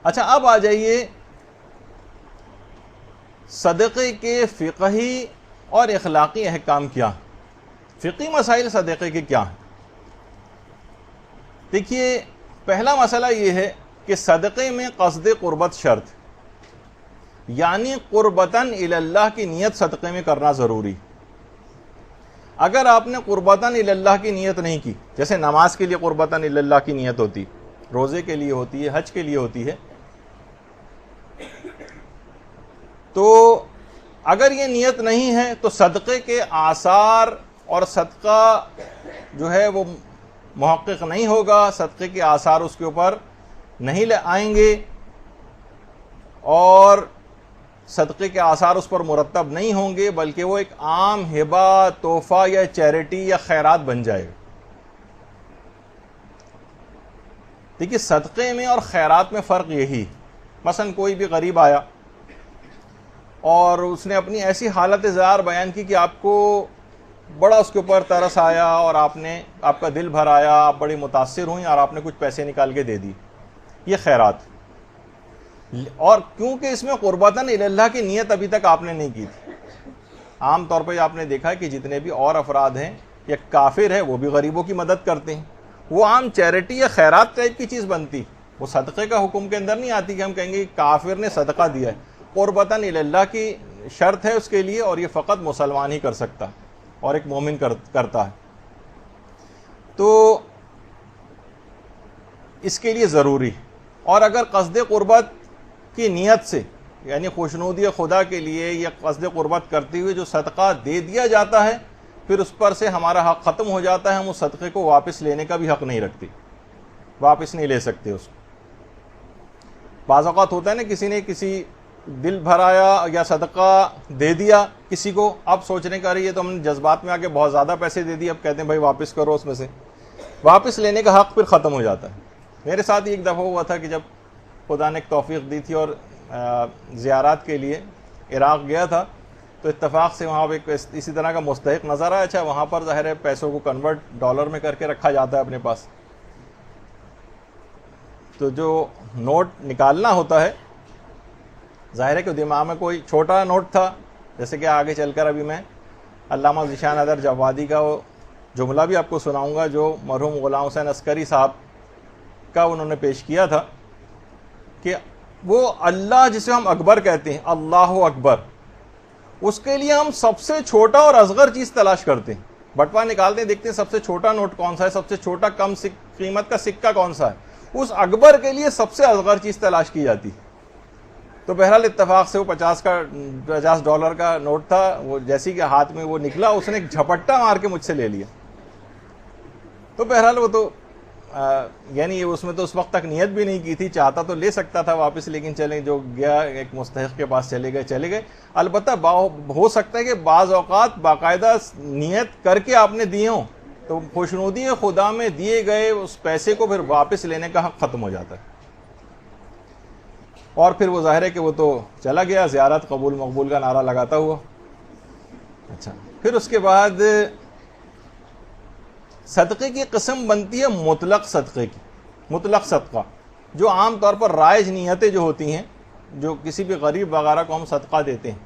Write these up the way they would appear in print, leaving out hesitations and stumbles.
اچھا اب آ جائیے صدقے کے فقہی اور اخلاقی احکام کیا ہیں، فقہی مسائل صدقے کے کیا ہیں؟ دیکھیے پہلا مسئلہ یہ ہے کہ صدقے میں قصد قربت شرط، یعنی قربتاً الی اللہ کی نیت صدقے میں کرنا ضروری۔ اگر آپ نے قربتاً الی اللہ کی نیت نہیں کی، جیسے نماز کے لیے قربتاً الی اللہ کی نیت ہوتی، روزے کے لیے ہوتی ہے، حج کے لیے ہوتی ہے، تو اگر یہ نیت نہیں ہے تو صدقے کے آثار اور صدقہ جو ہے وہ محقق نہیں ہوگا، صدقے کے آثار اس کے اوپر نہیں آئیں گے، اور صدقے کے آثار اس پر مرتب نہیں ہوں گے، بلکہ وہ ایک عام ہبہ، تحفہ یا چیریٹی یا خیرات بن جائے گا۔ دیکھیے صدقے میں اور خیرات میں فرق یہی، مثلا کوئی بھی غریب آیا اور اس نے اپنی ایسی حالت زار بیان کی کہ آپ کو بڑا اس کے اوپر ترس آیا اور آپ کا دل بھر آیا، آپ بڑی متاثر ہوئیں اور آپ نے کچھ پیسے نکال کے دے دی، یہ خیرات۔ اور کیونکہ اس میں قربتاً الی اللہ کی نیت ابھی تک آپ نے نہیں کی تھی، عام طور پہ آپ نے دیکھا ہے کہ جتنے بھی اور افراد ہیں یا کافر ہے وہ بھی غریبوں کی مدد کرتے ہیں، وہ عام چیریٹی یا خیرات ٹائپ کی چیز بنتی، وہ صدقے کا حکم کے اندر نہیں آتی کہ ہم کہیں گے کہ کافر نے صدقہ دیا ہے، قربتاً الی اللہ کی شرط ہے اس کے لیے، اور یہ فقط مسلمان ہی کر سکتا اور ایک مومن کرتا ہے، تو اس کے لیے ضروری۔ اور اگر قصد قربت کی نیت سے، یعنی خوشنودی خدا کے لیے یا قصد قربت کرتے ہوئے جو صدقہ دے دیا جاتا ہے، پھر اس پر سے ہمارا حق ختم ہو جاتا ہے، ہم اس صدقے کو واپس لینے کا بھی حق نہیں رکھتے، واپس نہیں لے سکتے اس کو۔ بعض اوقات ہوتا ہے نا، کسی نے کسی دل بھرایا یا صدقہ دے دیا کسی کو، اب سوچنے کا رہی ہے تو ہم نے جذبات میں آ کے بہت زیادہ پیسے دے دیے، اب کہتے ہیں بھائی واپس کرو، اس میں سے واپس لینے کا حق پھر ختم ہو جاتا ہے۔ میرے ساتھ ایک دفعہ ہوا تھا کہ جب خدا نے ایک توفیق دی تھی اور زیارات کے لیے عراق گیا تھا، تو اتفاق سے وہاں پہ اسی طرح کا مستحق نظر آیا۔ اچھا وہاں پر ظاہر ہے پیسوں کو کنورٹ ڈالر میں کر کے رکھا جاتا ہے اپنے پاس، تو جو نوٹ نکالنا ہوتا ہے، ظاہر ہے کہ دماغ میں کوئی چھوٹا نوٹ تھا، جیسے کہ آگے چل کر ابھی میں علامہ ذیشان ادر جوادی کا وہ جملہ بھی آپ کو سناؤں گا جو مرحوم غلام حسین عسکری صاحب کا انہوں نے پیش کیا تھا، کہ وہ اللہ جسے ہم اکبر کہتے ہیں، اللہ اکبر، اس کے لیے ہم سب سے چھوٹا اور اصغر چیز تلاش کرتے ہیں، بٹوا نکالتے ہیں، دیکھتے ہیں سب سے چھوٹا نوٹ کون سا ہے، سب سے چھوٹا کم قیمت کا سکہ کون سا ہے، اس اکبر کے لیے سب سے اصغر چیز تلاش کی جاتی۔ تو بہرحال اتفاق سے وہ $50 کا نوٹ تھا، وہ جیسی کہ ہاتھ میں وہ نکلا، اس نے ایک جھپٹا مار کے مجھ سے لے لیا۔ تو بہرحال وہ تو یعنی اس میں تو اس وقت تک نیت بھی نہیں کی تھی، چاہتا تو لے سکتا تھا واپس، لیکن چلیں جو گیا ایک مستحق کے پاس چلے گئے۔ البتہ ہو سکتا ہے کہ بعض اوقات باقاعدہ نیت کر کے آپ نے دیے ہوں، تو خوشنودی خدا میں دیے گئے اس پیسے کو پھر واپس لینے کا حق ختم ہو جاتا ہے، اور پھر وہ ظاہر ہے کہ وہ تو چلا گیا زیارت قبول مقبول کا نعرہ لگاتا ہوا۔ اچھا پھر اس کے بعد صدقے کی قسم بنتی ہے مطلق صدقے کی، مطلق صدقہ، جو عام طور پر رائج نیتیں جو ہوتی ہیں، جو کسی بھی غریب وغیرہ کو ہم صدقہ دیتے ہیں،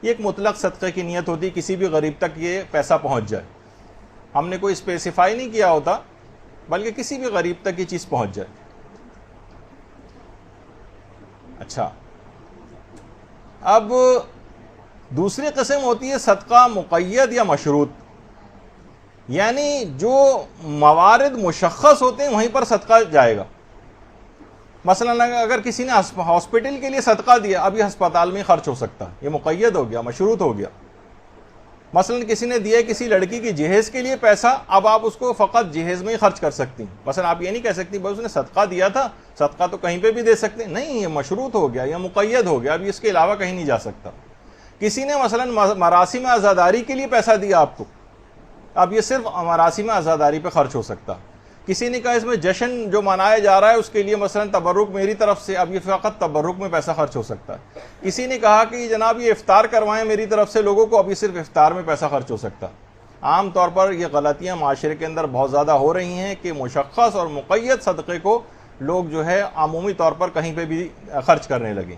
یہ ایک مطلق صدقے کی نیت ہوتی ہے، کسی بھی غریب تک یہ پیسہ پہنچ جائے، ہم نے کوئی اسپیسیفائی نہیں کیا ہوتا، بلکہ کسی بھی غریب تک یہ چیز پہنچ جائے۔ اچھا اب دوسری قسم ہوتی ہے صدقہ مقید یا مشروط، یعنی جو موارد مشخص ہوتے ہیں وہیں پر صدقہ جائے گا۔ مثلا اگر کسی نے ہاسپٹل کے لیے صدقہ دیا، اب یہ ہسپتال میں خرچ ہو سکتا ہے، یہ مقید ہو گیا، مشروط ہو گیا۔ مثلا کسی نے دیا کسی لڑکی کی جہیز کے لیے پیسہ، اب آپ اس کو فقط جہیز میں ہی خرچ کر سکتی ہیں، مثلا آپ یہ نہیں کہہ سکتی بھائی اس نے صدقہ دیا تھا، صدقہ تو کہیں پہ بھی دے سکتے ہیں، نہیں، یہ مشروط ہو گیا، یہ مقید ہو گیا، اب اس کے علاوہ کہیں نہیں جا سکتا۔ کسی نے مثلا مراسم عزاداری کے لیے پیسہ دیا آپ کو، اب یہ صرف مراسم عزاداری پہ خرچ ہو سکتا۔ کسی نے کہا اس میں جشن جو منایا جا رہا ہے اس کے لیے مثلا تبرک میری طرف سے، اب یہ فقط تبرک میں پیسہ خرچ ہو سکتا ہے۔ کسی نے کہا کہ جناب یہ افطار کروائیں میری طرف سے لوگوں کو، اب یہ صرف افطار میں پیسہ خرچ ہو سکتا۔ عام طور پر یہ غلطیاں معاشرے کے اندر بہت زیادہ ہو رہی ہیں کہ مشخص اور مقید صدقے کو لوگ جو ہے عمومی طور پر کہیں پہ بھی خرچ کرنے لگے.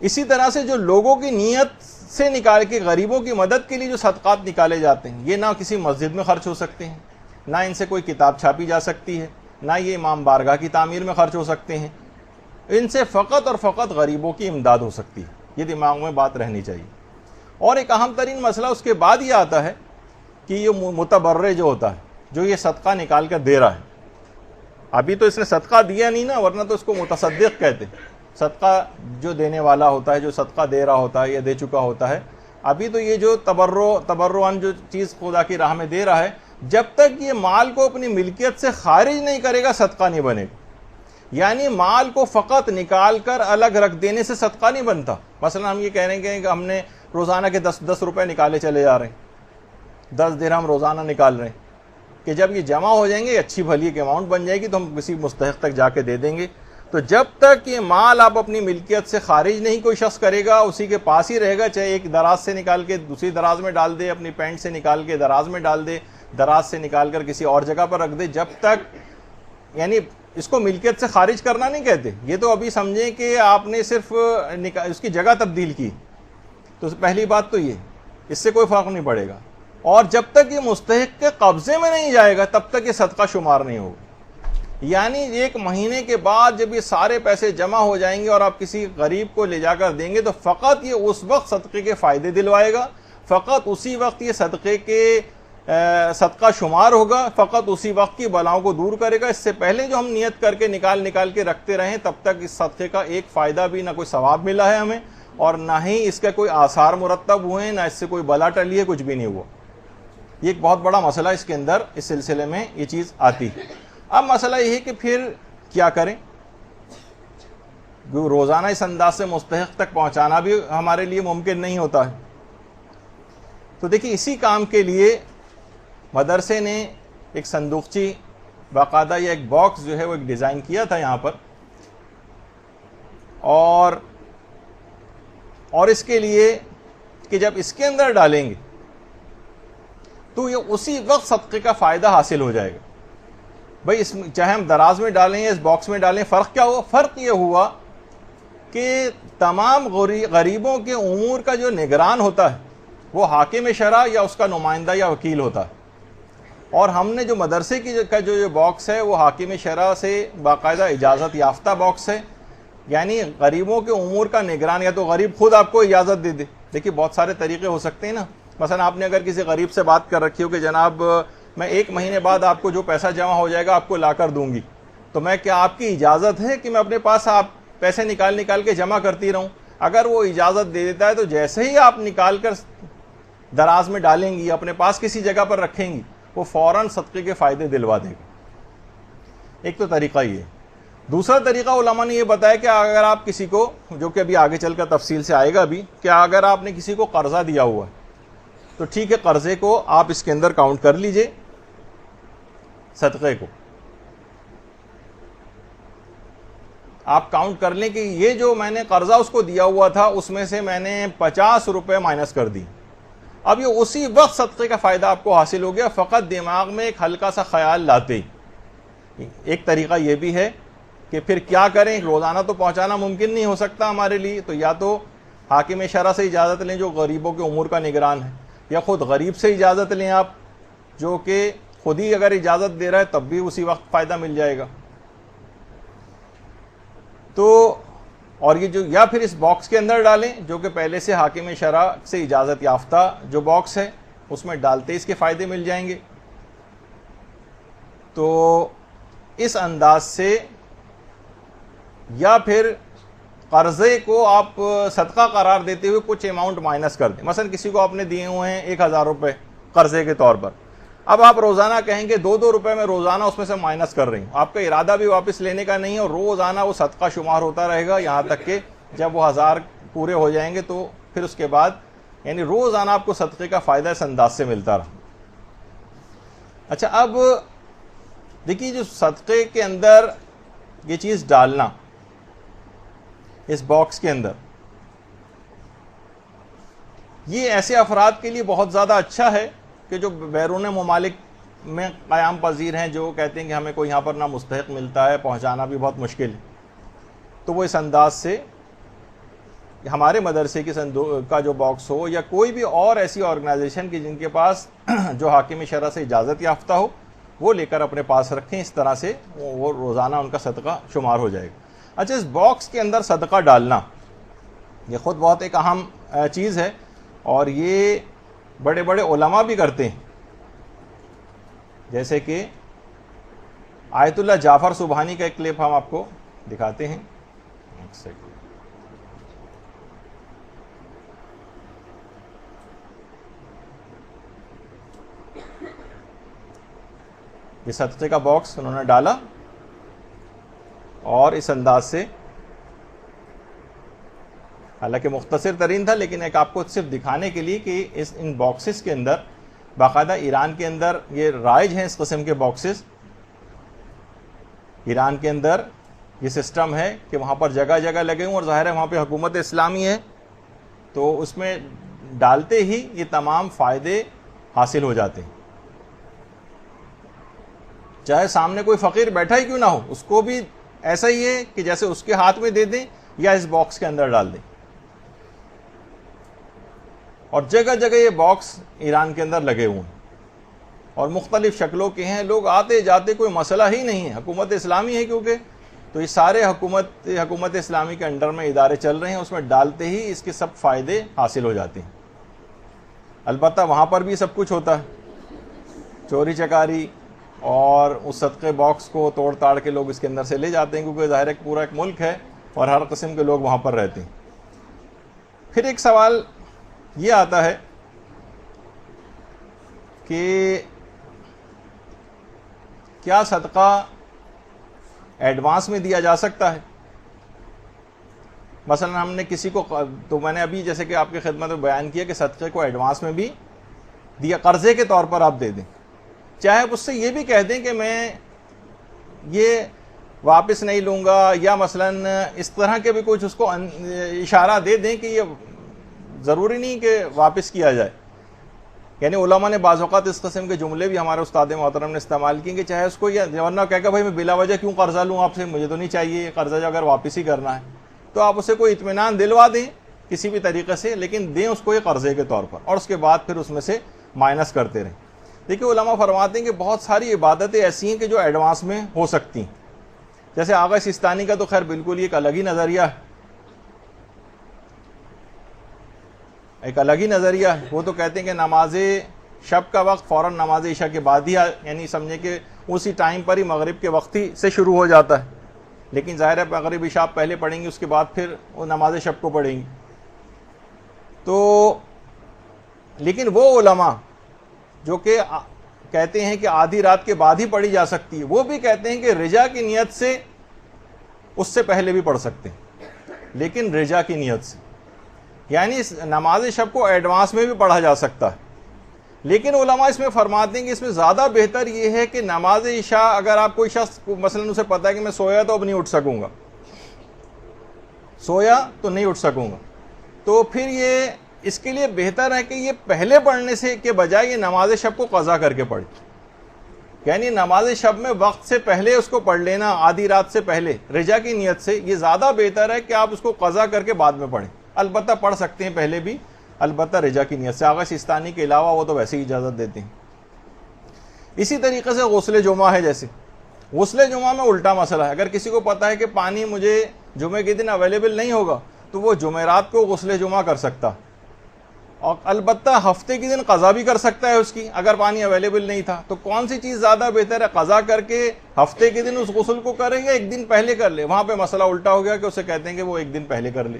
اسی طرح سے جو لوگوں کی نیت سے نکال کے غریبوں کی مدد کے لیے جو صدقات نکالے جاتے ہیں، یہ نہ کسی مسجد میں خرچ ہو سکتے ہیں، نہ ان سے کوئی کتاب چھاپی جا سکتی ہے، نہ یہ امام بارگاہ کی تعمیر میں خرچ ہو سکتے ہیں. ان سے فقط اور فقط غریبوں کی امداد ہو سکتی ہے. یہ دماغ میں بات رہنی چاہیے. اور ایک اہم ترین مسئلہ اس کے بعد یہ آتا ہے کہ یہ متبرع جو ہوتا ہے، جو یہ صدقہ نکال کر دے رہا ہے، ابھی تو اس نے صدقہ دیا نہیں نا، ورنہ تو اس کو متصدق کہتے ہیں. صدقہ جو دینے والا ہوتا ہے، جو صدقہ دے رہا ہوتا ہے یا دے چکا ہوتا ہے. ابھی تو یہ جو تبرعاً جو چیز خدا کی راہ میں دے رہا ہے، جب تک یہ مال کو اپنی ملکیت سے خارج نہیں کرے گا صدقہ نہیں بنے گا. یعنی مال کو فقط نکال کر الگ رکھ دینے سے صدقہ نہیں بنتا. مثلا ہم یہ کہہ رہے ہیں کہ ہم نے روزانہ کے 10 روپے نکالے چلے جا رہے ہیں، 10 درہم روزانہ نکال رہے ہیں، کہ جب یہ جمع ہو جائیں گے اچھی بھلی ایک اماؤنٹ بن جائے گی تو ہم کسی مستحق تک جا کے دے دیں گے. تو جب تک یہ مال آپ اپنی ملکیت سے خارج نہیں کوئی شخص کرے گا، اسی کے پاس ہی رہے گا، چاہے ایک دراز سے نکال کے دوسری دراز میں ڈال دے، اپنی پینٹ سے نکال کے دراز میں ڈال دے، دراز سے نکال کر کسی اور جگہ پر رکھ دے، جب تک، یعنی اس کو ملکیت سے خارج کرنا نہیں کہتے. یہ تو ابھی سمجھیں کہ آپ نے صرف اس کی جگہ تبدیل کی. تو پہلی بات تو یہ، اس سے کوئی فرق نہیں پڑے گا. اور جب تک یہ مستحق کے قبضے میں نہیں جائے گا تب تک یہ صدقہ شمار نہیں ہوگا. یعنی 1 مہینے کے بعد جب یہ سارے پیسے جمع ہو جائیں گے اور آپ کسی غریب کو لے جا کر دیں گے تو فقط یہ اس وقت صدقے کے فائدے دلوائے گا، فقط اسی وقت یہ صدقہ شمار ہوگا، فقط اسی وقت کی بلاؤں کو دور کرے گا. اس سے پہلے جو ہم نیت کر کے نکال کے رکھتے رہیں تب تک اس صدقے کا ایک فائدہ بھی، نہ کوئی ثواب ملا ہے ہمیں، اور نہ ہی اس کا کوئی آثار مرتب ہوئے ہیں، نہ اس سے کوئی بلا ٹلی ہے، کچھ بھی نہیں ہوا. یہ ایک بہت بڑا مسئلہ اس کے اندر، اس سلسلے میں یہ چیز آتی ہے. اب مسئلہ یہ ہے کہ پھر کیا کریں؟ روزانہ اس انداز سے مستحق تک پہنچانا بھی ہمارے لیے ممکن نہیں ہوتا ہے. تو دیکھیں، اسی کام کے لیے مدرسے نے ایک صندوقچی باقاعدہ یا ایک باکس جو ہے وہ ایک ڈیزائن کیا تھا یہاں پر، اور اس کے لیے کہ جب اس کے اندر ڈالیں گے تو یہ اسی وقت صدقے کا فائدہ حاصل ہو جائے گا. بھائی اس میں چاہے ہم دراز میں ڈالیں یا اس باکس میں ڈالیں، فرق کیا ہوا؟ فرق یہ ہوا کہ تمام غریبوں کے امور کا جو نگران ہوتا ہے وہ حاکم شرع یا اس کا نمائندہ یا وکیل ہوتا ہے، اور ہم نے جو مدرسے کا جو باکس ہے وہ حاکم شرع سے باقاعدہ اجازت یافتہ باکس ہے. یعنی غریبوں کے امور کا نگران، یا تو غریب خود آپ کو اجازت دے دے. دیکھیے بہت سارے طریقے ہو سکتے ہیں نا. مثلا آپ نے اگر کسی غریب سے بات کر رکھی ہو کہ جناب میں 1 مہینے بعد آپ کو جو پیسہ جمع ہو جائے گا آپ کو لا کر دوں گی، تو میں کیا آپ کی اجازت ہے کہ میں اپنے پاس آپ پیسے نکال کے جمع کرتی رہوں؟ اگر وہ اجازت دے دیتا ہے تو جیسے ہی آپ نکال کر دراز میں ڈالیں گی، اپنے پاس کسی جگہ پر رکھیں گی، وہ فوراً صدقے کے فائدے دلوا دے گا. ایک تو طریقہ یہ. دوسرا طریقہ علماء نے یہ بتایا کہ اگر آپ کسی کو، جو کہ ابھی آگے چل کر تفصیل سے آئے گا بھی، کہ اگر آپ نے کسی کو قرضہ دیا ہوا ہے تو ٹھیک ہے، قرضے کو آپ اس کے اندر کاؤنٹ کر لیجئے، صدقے کو آپ کاؤنٹ کر لیں کہ یہ جو میں نے قرضہ اس کو دیا ہوا تھا اس میں سے میں نے 50 روپے مائنس کر دی. اب یہ اسی وقت صدقے کا فائدہ آپ کو حاصل ہو گیا، فقط دماغ میں ایک ہلکا سا خیال لاتے ہی. ایک طریقہ یہ بھی ہے کہ پھر کیا کریں، روزانہ تو پہنچانا ممکن نہیں ہو سکتا ہمارے لیے، تو یا تو حاکم شرع سے اجازت لیں جو غریبوں کے امور کا نگران ہے، یا خود غریب سے اجازت لیں آپ، جو کہ خود ہی اگر اجازت دے رہا ہے تب بھی اسی وقت فائدہ مل جائے گا. تو اور یہ جو، یا پھر اس باکس کے اندر ڈالیں جو کہ پہلے سے حاکم شرع سے اجازت یافتہ جو باکس ہے اس میں ڈالتے اس کے فائدے مل جائیں گے. تو اس انداز سے، یا پھر قرضے کو آپ صدقہ قرار دیتے ہوئے کچھ اماؤنٹ مائنس کر دیں. مثلا کسی کو آپ نے دیے ہوئے ہیں 1000 روپے قرضے کے طور پر، اب آپ روزانہ کہیں گے 2 روپے میں روزانہ اس میں سے مائنس کر رہی ہوں، آپ کا ارادہ بھی واپس لینے کا نہیں ہے، اور روزانہ وہ صدقہ شمار ہوتا رہے گا یہاں تک کہ جب وہ 1000 پورے ہو جائیں گے تو پھر اس کے بعد یعنی روزانہ آپ کو صدقے کا فائدہ اس انداز سے ملتا رہا. اچھا، اب دیکھیے جو صدقے کے اندر یہ چیز ڈالنا اس باکس کے اندر، یہ ایسے افراد کے لیے بہت زیادہ اچھا ہے کہ جو بیرون ممالک میں قیام پذیر ہیں جو کہتے ہیں کہ ہمیں کوئی یہاں پر نہ مستحق ملتا ہے، پہنچانا بھی بہت مشکل ہے، تو وہ اس انداز سے ہمارے مدرسے کی کا جو باکس ہو یا کوئی بھی اور ایسی آرگنائزیشن کی جن کے پاس جو حاکم شرع سے اجازت یافتہ ہو وہ لے کر اپنے پاس رکھیں، اس طرح سے وہ روزانہ ان کا صدقہ شمار ہو جائے گا۔ اچھا، اس باکس کے اندر صدقہ ڈالنا یہ خود بہت ایک اہم چیز ہے، اور یہ بڑے بڑے علماء بھی کرتے ہیں، جیسے کہ آیت اللہ جعفر سبحانی کا ایک کلپ ہم آپ کو دکھاتے ہیں۔ ایک سیکنڈ، یہ صدقے کا باکس انہوں نے ڈالا اور اس انداز سے، حالانکہ مختصر ترین تھا لیکن ایک آپ کو صرف دکھانے کے لیے کہ ان باکسز کے اندر باقاعدہ ایران کے اندر یہ رائج ہیں، اس قسم کے باکسز ایران کے اندر یہ سسٹم ہے کہ وہاں پر جگہ جگہ لگے ہوں، اور ظاہر ہے وہاں پہ حکومت اسلامی ہے تو اس میں ڈالتے ہی یہ تمام فائدے حاصل ہو جاتے ہیں، چاہے سامنے کوئی فقیر بیٹھا ہی کیوں نہ ہو، اس کو بھی ایسا ہی ہے کہ جیسے اس کے ہاتھ میں دے دیں یا اس باکس کے اندر ڈال دیں۔ اور جگہ جگہ یہ باکس ایران کے اندر لگے ہوئے ہیں اور مختلف شکلوں کے ہیں، لوگ آتے جاتے، کوئی مسئلہ ہی نہیں ہے، حکومت اسلامی ہے کیونکہ، تو یہ سارے حکومت اسلامی کے انڈر میں ادارے چل رہے ہیں، اس میں ڈالتے ہی اس کے سب فائدے حاصل ہو جاتے ہیں۔ البتہ وہاں پر بھی سب کچھ ہوتا ہے، چوری چکاری، اور اس صدقے باکس کو توڑ تاڑ کے لوگ اس کے اندر سے لے جاتے ہیں، کیونکہ ظاہر ہے پورا ایک ملک ہے اور ہر قسم کے لوگ وہاں پر رہتے ہیں۔ پھر ایک سوال یہ آتا ہے کہ کیا صدقہ ایڈوانس میں دیا جا سکتا ہے؟ مثلا ہم نے کسی کو، تو میں نے ابھی جیسے کہ آپ کی خدمت میں بیان کیا کہ صدقے کو ایڈوانس میں بھی دیا، قرضے کے طور پر آپ دے دیں، چاہے اس سے یہ بھی کہہ دیں کہ میں یہ واپس نہیں لوں گا، یا مثلا اس طرح کے بھی کچھ اس کو اشارہ دے دیں کہ یہ ضروری نہیں کہ واپس کیا جائے۔ یعنی علماء نے بعض اوقات اس قسم کے جملے بھی ہمارے استاد محترم نے استعمال کیے کہ چاہے اس کو یہ ورنہ کہہ کہ بھائی میں بلا وجہ کیوں قرضہ لوں آپ سے، مجھے تو نہیں چاہیے قرضہ، جو اگر واپس ہی کرنا ہے تو آپ اسے کوئی اطمینان دلوا دیں کسی بھی طریقے سے، لیکن دیں اس کو یہ قرضے کے طور پر، اور اس کے بعد پھر اس میں سے مائنس کرتے رہیں۔ دیکھیے علماء فرماتے ہیں کہ بہت ساری عبادتیں ایسی ہیں کہ جو ایڈوانس میں ہو سکتی ہیں، جیسے آغا سستانی کا تو خیر بالکل ایک الگ ہی نظریہ ہے، ایک الگ ہی نظریہ ہے۔ وہ تو کہتے ہیں کہ نماز شب کا وقت فوراً نماز عشاء کے بعد ہی، یعنی سمجھے کہ اسی ٹائم پر ہی مغرب کے وقت ہی سے شروع ہو جاتا ہے، لیکن ظاہر ہے مغرب عشاء پہلے پڑھیں گے، اس کے بعد پھر وہ نماز شب کو پڑھیں گے۔ تو لیکن وہ علماء جو کہ کہتے ہیں کہ آدھی رات کے بعد ہی پڑھی جا سکتی ہے، وہ بھی کہتے ہیں کہ رجا کی نیت سے اس سے پہلے بھی پڑھ سکتے ہیں، لیکن رجا کی نیت سے، یعنی نماز شب کو ایڈوانس میں بھی پڑھا جا سکتا ہے، لیکن علماء اس میں فرماتے ہیں کہ اس میں زیادہ بہتر یہ ہے کہ نماز عشاء اگر آپ کوئی شخص مثلا اسے پتا ہے کہ میں سویا تو اب نہیں اٹھ سکوں گا، سویا تو نہیں اٹھ سکوں گا، تو پھر یہ اس کے لیے بہتر ہے کہ یہ پہلے پڑھنے سے کے بجائے یہ نماز شب کو قضا کر کے پڑھے، یعنی نماز شب میں وقت سے پہلے اس کو پڑھ لینا، آدھی رات سے پہلے رجا کی نیت سے، یہ زیادہ بہتر ہے کہ آپ اس کو قضا کر کے بعد میں پڑھیں۔ البتہ پڑھ سکتے ہیں پہلے بھی، البتہ رجا کی نیت سے۔ آغا سستانی کے علاوہ وہ تو ویسے ہی اجازت دیتے ہیں۔ اسی طریقے سے غسل جمعہ ہے، جیسے غسل جمعہ میں الٹا مسئلہ ہے، اگر کسی کو پتا ہے کہ پانی مجھے جمعے کے دن اویلیبل نہیں ہوگا تو وہ جمعرات کو غسل جمعہ کر سکتا، اور البتہ ہفتے کے دن قضا بھی کر سکتا ہے اس کی، اگر پانی اویلیبل نہیں تھا۔ تو کون سی چیز زیادہ بہتر ہے، قضا کر کے ہفتے کے دن اس غسل کو کرے یا ایک دن پہلے کر لے؟ وہاں پہ مسئلہ الٹا ہو گیا کہ اسے کہتے ہیں کہ وہ ایک دن پہلے کر لے۔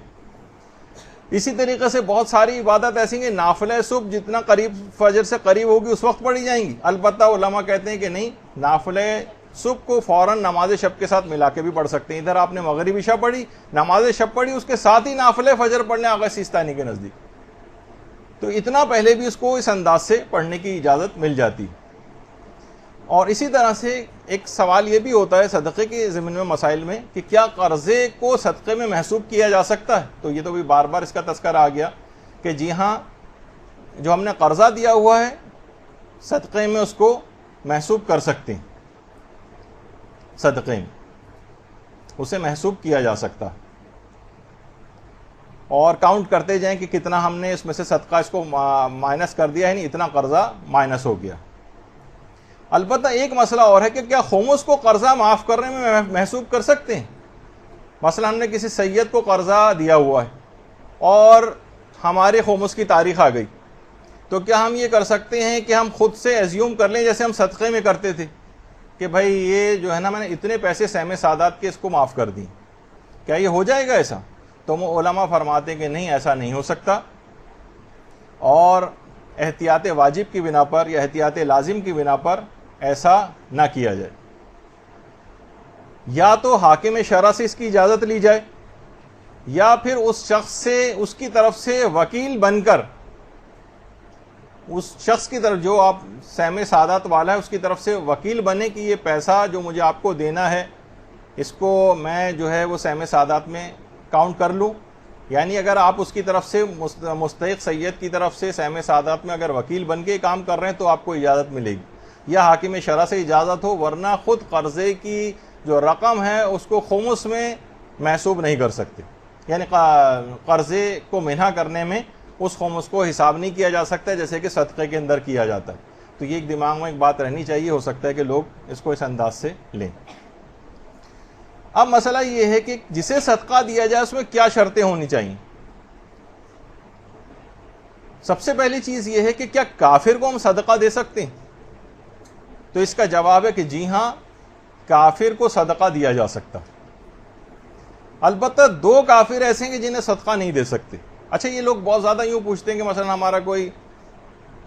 اسی طریقے سے بہت ساری عبادت ایسی ہیں، نافلہ صبح جتنا قریب فجر سے قریب ہوگی اس وقت پڑھی جائیں گی، البتہ علماء کہتے ہیں کہ نہیں، نافلہ صبح کو فوراً نماز شب کے ساتھ ملا کے بھی پڑھ سکتے ہیں۔ ادھر آپ نے مغرب عشاء پڑھی، نماز شب پڑھی، اس کے ساتھ ہی نافلہ فجر پڑھنے آغا سستانی کے نزدیک، تو اتنا پہلے بھی اس کو اس انداز سے پڑھنے کی اجازت مل جاتی۔ اور اسی طرح سے ایک سوال یہ بھی ہوتا ہے صدقے کے ضمن میں مسائل میں کہ کیا قرضے کو صدقے میں محسوب کیا جا سکتا ہے؟ تو یہ تو بھی بار بار اس کا تذکرہ آ گیا کہ جی ہاں، جو ہم نے قرضہ دیا ہوا ہے صدقے میں اس کو محسوب کر سکتے ہیں صدقے میں، اسے محسوب کیا جا سکتا ہے، اور کاؤنٹ کرتے جائیں کہ کتنا ہم نے اس میں سے صدقہ اس کو مائنس کر دیا ہے، نہیں اتنا قرضہ مائنس ہو گیا۔ البتہ ایک مسئلہ اور ہے کہ کیا خمس کو قرضہ معاف کرنے میں محسوب کر سکتے ہیں؟ مثلا ہم نے کسی سید کو قرضہ دیا ہوا ہے اور ہمارے خمس کی تاریخ آ گئی، تو کیا ہم یہ کر سکتے ہیں کہ ہم خود سے ایزیوم کر لیں جیسے ہم صدقے میں کرتے تھے کہ بھائی یہ جو ہے نا میں نے اتنے پیسے سہم سادات کے اس کو معاف کر دی، کیا یہ ہو جائے گا ایسا؟ تو وہ علماء فرماتے ہیں کہ نہیں، ایسا نہیں ہو سکتا، اور احتیاط واجب کی بنا پر یا احتیاط لازم کی بنا پر ایسا نہ کیا جائے۔ یا تو حاکم شرع سے اس کی اجازت لی جائے، یا پھر اس شخص سے اس کی طرف سے وکیل بن کر اس شخص کی طرف جو آپ سہم سادات والا ہے اس کی طرف سے وکیل بنے کہ یہ پیسہ جو مجھے آپ کو دینا ہے اس کو میں جو ہے وہ سہم سادات میں کاؤنٹ کر لوں۔ یعنی اگر آپ اس کی طرف سے مستحق سید کی طرف سے سہم سادات میں اگر وکیل بن کے کام کر رہے ہیں تو آپ کو اجازت ملے گی، یا حاکم شرع سے اجازت ہو، ورنہ خود قرضے کی جو رقم ہے اس کو خمس میں محسوب نہیں کر سکتے، یعنی قرضے کو منع کرنے میں اس خمس کو حساب نہیں کیا جا سکتا جیسے کہ صدقے کے اندر کیا جاتا ہے۔ تو یہ ایک دماغ میں ایک بات رہنی چاہیے، ہو سکتا ہے کہ لوگ اس کو اس انداز سے لیں۔ اب مسئلہ یہ ہے کہ جسے صدقہ دیا جائے اس میں کیا شرطیں ہونی چاہیے۔ سب سے پہلی چیز یہ ہے کہ کیا کافر کو ہم صدقہ دے سکتے ہیں؟ تو اس کا جواب ہے کہ جی ہاں، کافر کو صدقہ دیا جا سکتا۔ البتہ دو کافر ایسے ہیں کہ جنہیں صدقہ نہیں دے سکتے۔ اچھا، یہ لوگ بہت زیادہ یوں پوچھتے ہیں کہ مثلا ہمارا کوئی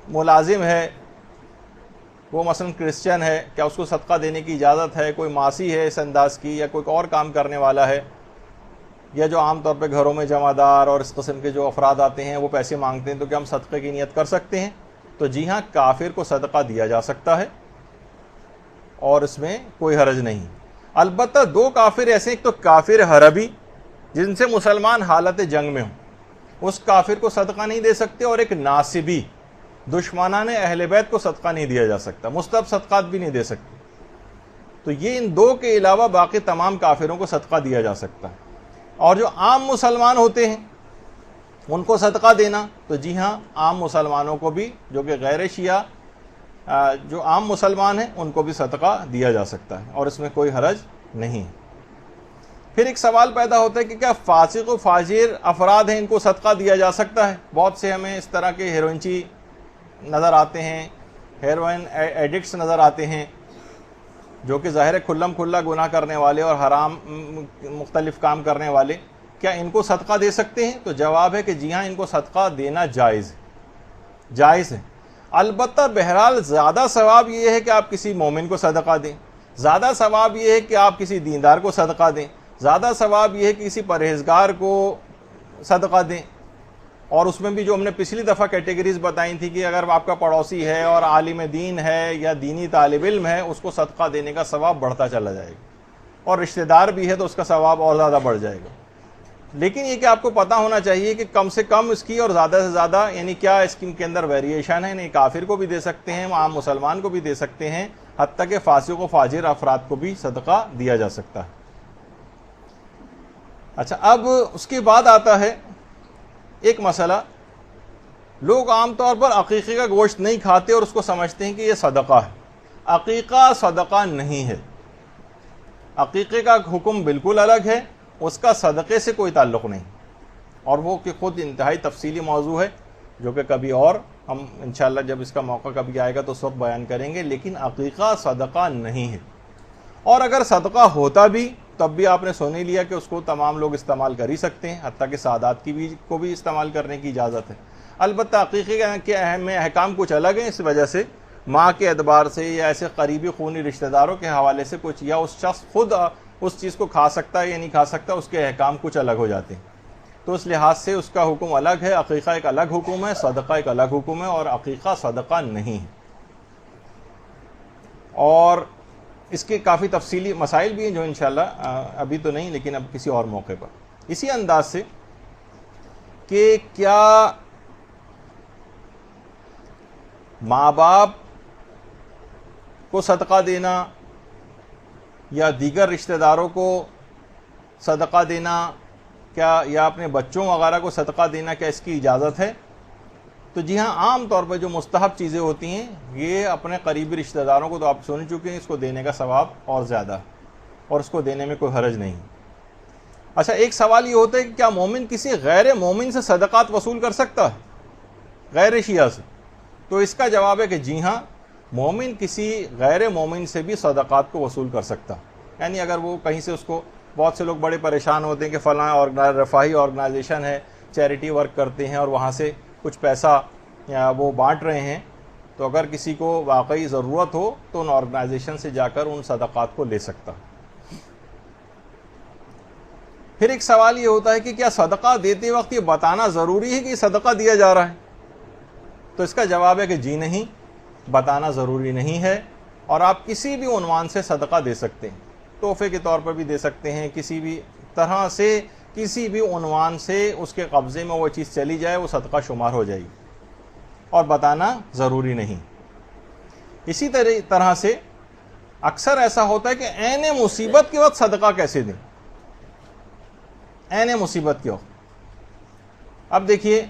ملازم ہے، وہ مثلا کرسچن ہے، کیا اس کو صدقہ دینے کی اجازت ہے؟ کوئی معاصی ہے اس انداز کی، یا کوئی اور کام کرنے والا ہے، یا جو عام طور پہ گھروں میں جمع دار اور اس قسم کے جو افراد آتے ہیں وہ پیسے مانگتے ہیں، تو کیا ہم صدقے کی نیت کر سکتے ہیں؟ تو جی ہاں، کافر کو صدقہ دیا جا سکتا ہے اور اس میں کوئی حرج نہیں۔ البتہ دو کافر ایسے ہیں، ایک تو کافر حربی جن سے مسلمان حالت جنگ میں ہوں، اس کافر کو صدقہ نہیں دے سکتے، اور ایک ناصبی دشمنان اہل بیت کو صدقہ نہیں دیا جا سکتا، مستحب صدقات بھی نہیں دے سکتے۔ تو یہ ان دو کے علاوہ باقی تمام کافروں کو صدقہ دیا جا سکتا ہے۔ اور جو عام مسلمان ہوتے ہیں ان کو صدقہ دینا، تو جی ہاں، عام مسلمانوں کو بھی، جو کہ غیر شیعہ جو عام مسلمان ہیں ان کو بھی صدقہ دیا جا سکتا ہے، اور اس میں کوئی حرج نہیں ہے۔ پھر ایک سوال پیدا ہوتا ہے کہ کیا فاسق و فاجر افراد ہیں، ان کو صدقہ دیا جا سکتا ہے؟ بہت سے ہمیں اس طرح کے ہیروئنچی نظر آتے ہیں، ہیروئن ایڈکٹس نظر آتے ہیں، جو کہ ظاہر کھلم کھلا گناہ کرنے والے اور حرام مختلف کام کرنے والے، کیا ان کو صدقہ دے سکتے ہیں؟ تو جواب ہے کہ جی ہاں، ان کو صدقہ دینا جائز ہے۔ البتہ بہرحال زیادہ ثواب یہ ہے کہ آپ کسی مومن کو صدقہ دیں، زیادہ ثواب یہ ہے کہ آپ کسی دیندار کو صدقہ دیں، زیادہ ثواب یہ ہے کہ کسی پرہیزگار کو صدقہ دیں۔ اور اس میں بھی جو ہم نے پچھلی دفعہ کیٹیگریز بتائی تھی کہ اگر آپ کا پڑوسی ہے اور عالم دین ہے یا دینی طالب علم ہے، اس کو صدقہ دینے کا ثواب بڑھتا چلا جائے گا، اور رشتہ دار بھی ہے تو اس کا ثواب اور زیادہ بڑھ جائے گا۔ لیکن یہ کہ آپ کو پتہ ہونا چاہیے کہ کم سے کم اس کی اور زیادہ سے زیادہ یعنی کیا اسکیم کے اندر ویریشن ہے، نہیں کافر کو بھی دے سکتے ہیں، عام مسلمان کو بھی دے سکتے ہیں، حتیٰ کہ فاسق و فاجر افراد کو بھی صدقہ دیا جا سکتا ہے۔ اچھا، اب اس کے بعد آتا ہے ایک مسئلہ، لوگ عام طور پر عقیقے کا گوشت نہیں کھاتے اور اس کو سمجھتے ہیں کہ یہ صدقہ ہے۔ عقیقہ صدقہ نہیں ہے، عقیقے کا حکم بالکل الگ ہے، اس کا صدقے سے کوئی تعلق نہیں، اور وہ کہ خود انتہائی تفصیلی موضوع ہے جو کہ کبھی اور ہم انشاءاللہ جب اس کا موقع کبھی آئے گا تو اس وقت بیان کریں گے۔ لیکن عقیقہ صدقہ نہیں ہے، اور اگر صدقہ ہوتا بھی تب بھی آپ نے سن ہی لیا کہ اس کو تمام لوگ استعمال کر ہی سکتے ہیں، حتیٰ کہ سادات کو بھی استعمال کرنے کی اجازت ہے۔ البتہ عقیقے کے اہم احکام کچھ الگ ہیں، اس وجہ سے ماں کے اعتبار سے یا ایسے قریبی خونی رشتہ داروں کے حوالے سے کچھ، یا اس شخص خود اس چیز کو کھا سکتا ہے یا نہیں کھا سکتا، اس کے احکام کچھ الگ ہو جاتے ہیں۔ تو اس لحاظ سے اس کا حکم الگ ہے، عقیقہ ایک الگ حکم ہے، صدقہ ایک الگ حکم ہے، اور عقیقہ صدقہ نہیں ہے۔ اور اس کے کافی تفصیلی مسائل بھی ہیں جو انشاءاللہ ابھی تو نہیں لیکن اب کسی اور موقع پر، اسی انداز سے کہ کیا ماں باپ کو صدقہ دینا یا دیگر رشتہ داروں کو صدقہ دینا کیا یا اپنے بچوں وغیرہ کو صدقہ دینا کیا اس کی اجازت ہے؟ تو جی ہاں، عام طور پہ جو مستحب چیزیں ہوتی ہیں یہ اپنے قریبی رشتہ داروں کو تو آپ سن چکے ہیں، اس کو دینے کا ثواب اور زیادہ اور اس کو دینے میں کوئی حرج نہیں۔ اچھا، ایک سوال یہ ہوتا ہے کہ کیا مومن کسی غیر مومن سے صدقات وصول کر سکتا ہے، غیر شیعہ سے؟ تو اس کا جواب ہے کہ جی ہاں، مومن کسی غیر مومن سے بھی صدقات کو وصول کر سکتا، یعنی اگر وہ کہیں سے اس کو، بہت سے لوگ بڑے پریشان ہوتے ہیں کہ فلاں رفاہی آرگنائزیشن ہے، چیریٹی ورک کرتے ہیں اور وہاں سے کچھ پیسہ وہ بانٹ رہے ہیں، تو اگر کسی کو واقعی ضرورت ہو تو ان آرگنائزیشن سے جا کر ان صدقات کو لے سکتا۔ پھر ایک سوال یہ ہوتا ہے کہ کیا صدقہ دیتے وقت یہ بتانا ضروری ہے کہ یہ صدقہ دیا جا رہا ہے؟ تو اس کا جواب ہے کہ جی نہیں، بتانا ضروری نہیں ہے، اور آپ کسی بھی عنوان سے صدقہ دے سکتے ہیں، تحفے کے طور پر بھی دے سکتے ہیں، کسی بھی طرح سے کسی بھی عنوان سے اس کے قبضے میں وہ چیز چلی جائے وہ صدقہ شمار ہو جائے گی، اور بتانا ضروری نہیں۔ اسی طرح سے اکثر ایسا ہوتا ہے کہ عین مصیبت کے وقت صدقہ کیسے دیں، عین مصیبت کے وقت۔ اب دیکھیے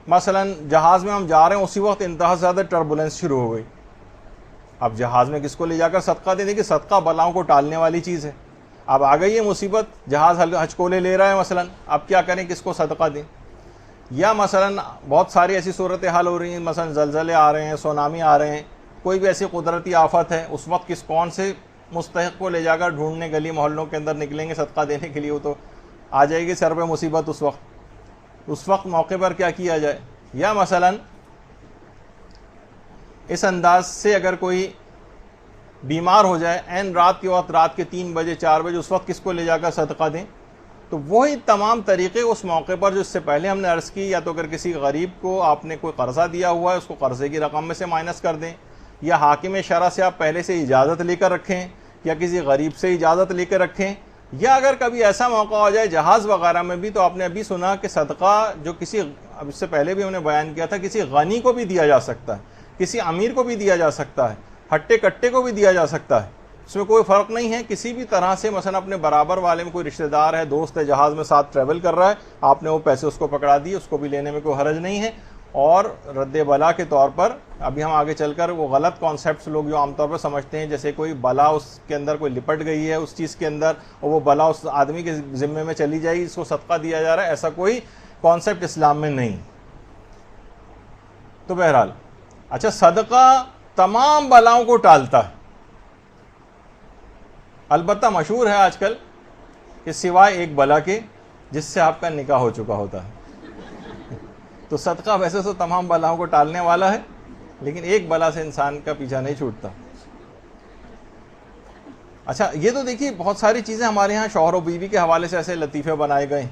مثلا جہاز میں ہم جا رہے ہیں، اسی وقت انتہا زیادہ ٹربولنس شروع ہو گئی، اب جہاز میں کس کو لے جا کر صدقہ دیں؟ کہ صدقہ بلاؤں کو ٹالنے والی چیز ہے، اب آ گئی ہے مصیبت، جہاز ہچکولے لے رہا ہے مثلا، اب کیا کریں، کس کو صدقہ دیں؟ یا مثلا بہت ساری ایسی صورتحال ہو رہی ہیں، مثلا زلزلے آ رہے ہیں، سونامی آ رہے ہیں، کوئی بھی ایسی قدرتی آفت ہے، اس وقت کون سے مستحق کو لے جا کر ڈھونڈنے گلی محلوں کے اندر نکلیں گے صدقہ دینے کے لیے؟ وہ تو آ جائے گی سر پہ مصیبت اس وقت موقع پر کیا کیا جائے؟ یا مثلا اس انداز سے اگر کوئی بیمار ہو جائے عین رات کے وقت، رات کے 3 بجے 4 بجے، اس وقت کس کو لے جا کر صدقہ دیں؟ تو وہی تمام طریقے اس موقع پر جو اس سے پہلے ہم نے عرض کی، یا تو اگر کسی غریب کو آپ نے کوئی قرضہ دیا ہوا ہے اس کو قرضے کی رقم میں سے مائنس کر دیں، یا حاکم شرع سے آپ پہلے سے اجازت لے کر رکھیں، یا کسی غریب سے اجازت لے کر رکھیں، یا اگر کبھی ایسا موقع ہو جائے جہاز وغیرہ میں بھی، تو آپ نے ابھی سنا کہ صدقہ جو کسی، اب اس سے پہلے بھی ہم نے بیان کیا تھا، کسی غنی کو بھی دیا جا سکتا ہے، کسی امیر کو بھی دیا جا سکتا ہے، ہٹے کٹے کو بھی دیا جا سکتا ہے، اس میں کوئی فرق نہیں ہے۔ کسی بھی طرح سے مثلا اپنے برابر والے میں کوئی رشتہ دار ہے، دوست ہے، جہاز میں ساتھ ٹریول کر رہا ہے، آپ نے وہ پیسے اس کو پکڑا دیے، اس کو بھی لینے میں کوئی حرج نہیں ہے۔ اور رد بلا کے طور پر ابھی ہم آگے چل کر وہ غلط کانسیپٹس لوگ جو عام طور پر سمجھتے ہیں، جیسے کوئی بلا اس کے اندر کوئی لپٹ گئی ہے اس چیز کے اندر، اور وہ بلا اس آدمی کے ذمے میں چلی جائے گی، اس کو صدقہ دیا جا رہا ہے، ایسا کوئی کانسیپٹ اسلام میں نہیں۔ تو بہرحال اچھا، صدقہ تمام بلاؤں کو ٹالتا ہے، البتہ مشہور ہے آج کل کہ سوائے ایک بلا کے جس سے آپ کا نکاح ہو چکا ہوتا ہے۔ تو صدقہ ویسے تو تمام بلاؤں کو ٹالنے والا ہے، لیکن ایک بلا سے انسان کا پیچھا نہیں چھوٹتا۔ اچھا، یہ تو دیکھیے بہت ساری چیزیں ہمارے ہاں شوہر و بیوی کے حوالے سے ایسے لطیفے بنائے گئے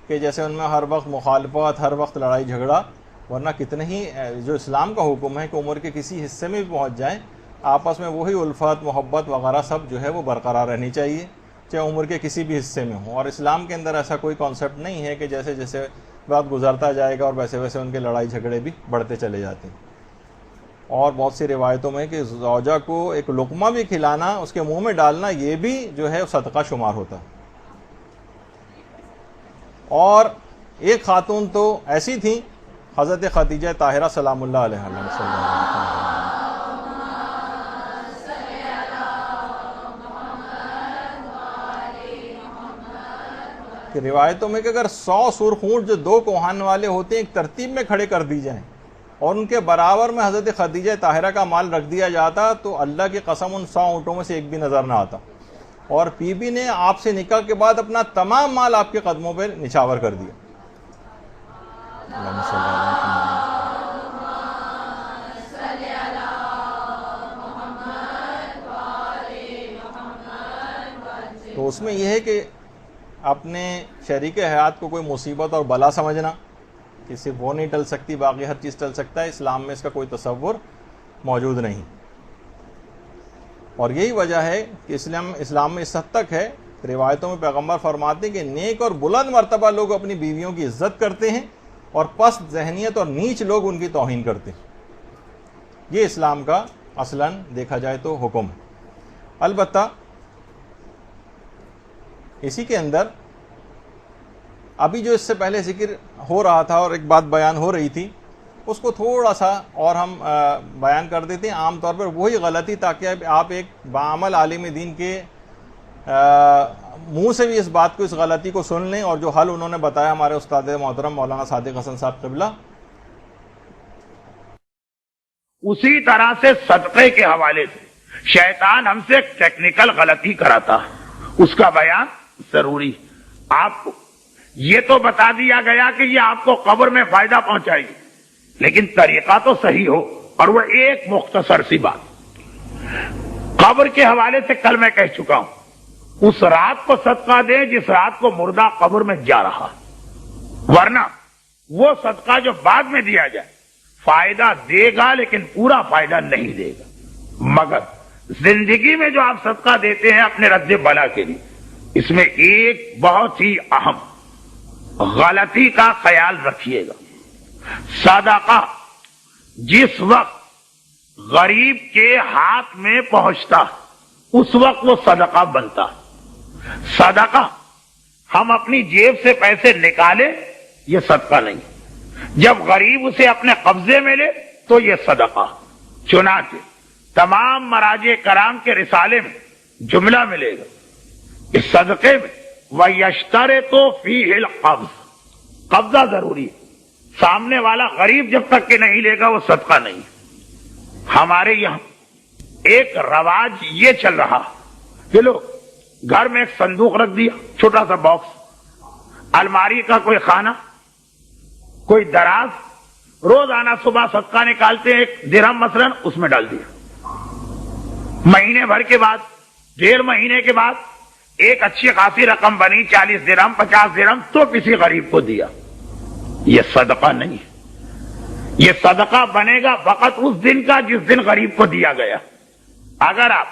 کہ جیسے ان میں ہر وقت مخالفت، ہر وقت لڑائی جھگڑا، ورنہ کتنے ہی جو اسلام کا حکم ہے کہ عمر کے کسی حصے میں بھی پہنچ جائیں، آپس میں وہی الفت، محبت وغیرہ سب جو ہے وہ برقرار رہنی چاہیے، چاہے عمر کے کسی بھی حصے میں ہوں۔ اور اسلام کے اندر ایسا کوئی کانسیپٹ نہیں ہے کہ جیسے جیسے وقت گزرتا جائے گا اور ویسے ویسے ان کے لڑائی جھگڑے بھی بڑھتے چلے جاتے ہیں۔ اور بہت سی روایتوں میں کہ زوجہ کو ایک لقمہ بھی کھلانا، اس کے منہ میں ڈالنا، یہ بھی جو ہے صدقہ شمار ہوتا ہے۔ اور ایک خاتون تو ایسی تھیں، حضرت خدیجہ طاہرہ سلام اللہ علیہ کہ روایتوں میں کہ اگر 100 سرخ اونٹ جو 2 کوہان والے ہوتے ہیں ایک ترتیب میں کھڑے کر دی جائیں اور ان کے برابر میں حضرت خدیجہ طاہرہ کا مال رکھ دیا جاتا، تو اللہ کی قسم ان 100 اونٹوں میں سے ایک بھی نظر نہ آتا۔ اور بی بی نے آپ سے نکاح کے بعد اپنا تمام مال آپ کے قدموں پہ نچھاور کر دیا۔ تو اس میں یہ ہے کہ اپنے شریک حیات کو کوئی مصیبت اور بلا سمجھنا کہ صرف وہ نہیں ٹل سکتی، باقی ہر چیز ٹل سکتا ہے، اسلام میں اس کا کوئی تصور موجود نہیں۔ اور یہی وجہ ہے کہ اسلام میں اس حد تک ہے، روایتوں میں پیغمبر فرماتے ہیں کہ نیک اور بلند مرتبہ لوگ اپنی بیویوں کی عزت کرتے ہیں اور پست ذہنیت اور نیچ لوگ ان کی توہین کرتے ہیں۔ یہ اسلام کا اصلاً دیکھا جائے تو حکم ہے. البتہ اسی کے اندر ابھی جو اس سے پہلے ذکر ہو رہا تھا اور ایک بات بیان ہو رہی تھی اس کو تھوڑا سا اور ہم بیان کر دیتے ہیں. عام طور پر وہی غلطی تاکہ آپ ایک بعمل عالم دین کے منہ سے بھی اس بات کو اس غلطی کو سن لیں اور جو حل انہوں نے بتایا ہمارے استاد محترم مولانا صادق حسن صاحب قبلہ. اسی طرح سے صدقے کے حوالے سے شیطان ہم سے ٹیکنیکل غلطی کراتا, اس کا بیان ضروری. آپ کو یہ تو بتا دیا گیا کہ یہ آپ کو قبر میں فائدہ پہنچائے گی, لیکن طریقہ تو صحیح ہو. اور وہ ایک مختصر سی بات قبر کے حوالے سے کل میں کہہ چکا ہوں, اس رات کو صدقہ دیں جس رات کو مردہ قبر میں جا رہا, ورنہ وہ صدقہ جو بعد میں دیا جائے فائدہ دے گا لیکن پورا فائدہ نہیں دے گا. مگر زندگی میں جو آپ صدقہ دیتے ہیں اپنے رد بلا کے لیے, اس میں ایک بہت ہی اہم غلطی کا خیال رکھیے گا. صدقہ جس وقت غریب کے ہاتھ میں پہنچتا اس وقت وہ صدقہ بنتا. صدقہ ہم اپنی جیب سے پیسے نکالے یہ صدقہ نہیں, جب غریب اسے اپنے قبضے میں لے تو یہ صدقہ. چنانچہ تمام مراجع کرام کے رسالے میں جملہ ملے گا اس صدقے میں وَيَشْتَرِطُ فِيهِ الْقَبْض, قبضہ ضروری ہے. سامنے والا غریب جب تک کہ نہیں لے گا وہ صدقہ نہیں. ہمارے یہاں ایک رواج یہ چل رہا کہ لوگ گھر میں ایک صندوق رکھ دیا, چھوٹا سا باکس, الماری کا کوئی خانہ, کوئی دراز, روزانہ صبح صدقہ نکالتے ہیں, ایک درہم مثلا اس میں ڈال دیا. مہینے بھر کے بعد, 1.5 مہینے کے بعد ایک اچھی خاصی رقم بنی, 40 درہم 50 درہم, تو کسی غریب کو دیا. یہ صدقہ نہیں ہے. یہ صدقہ بنے گا فقط اس دن کا جس دن غریب کو دیا گیا. اگر آپ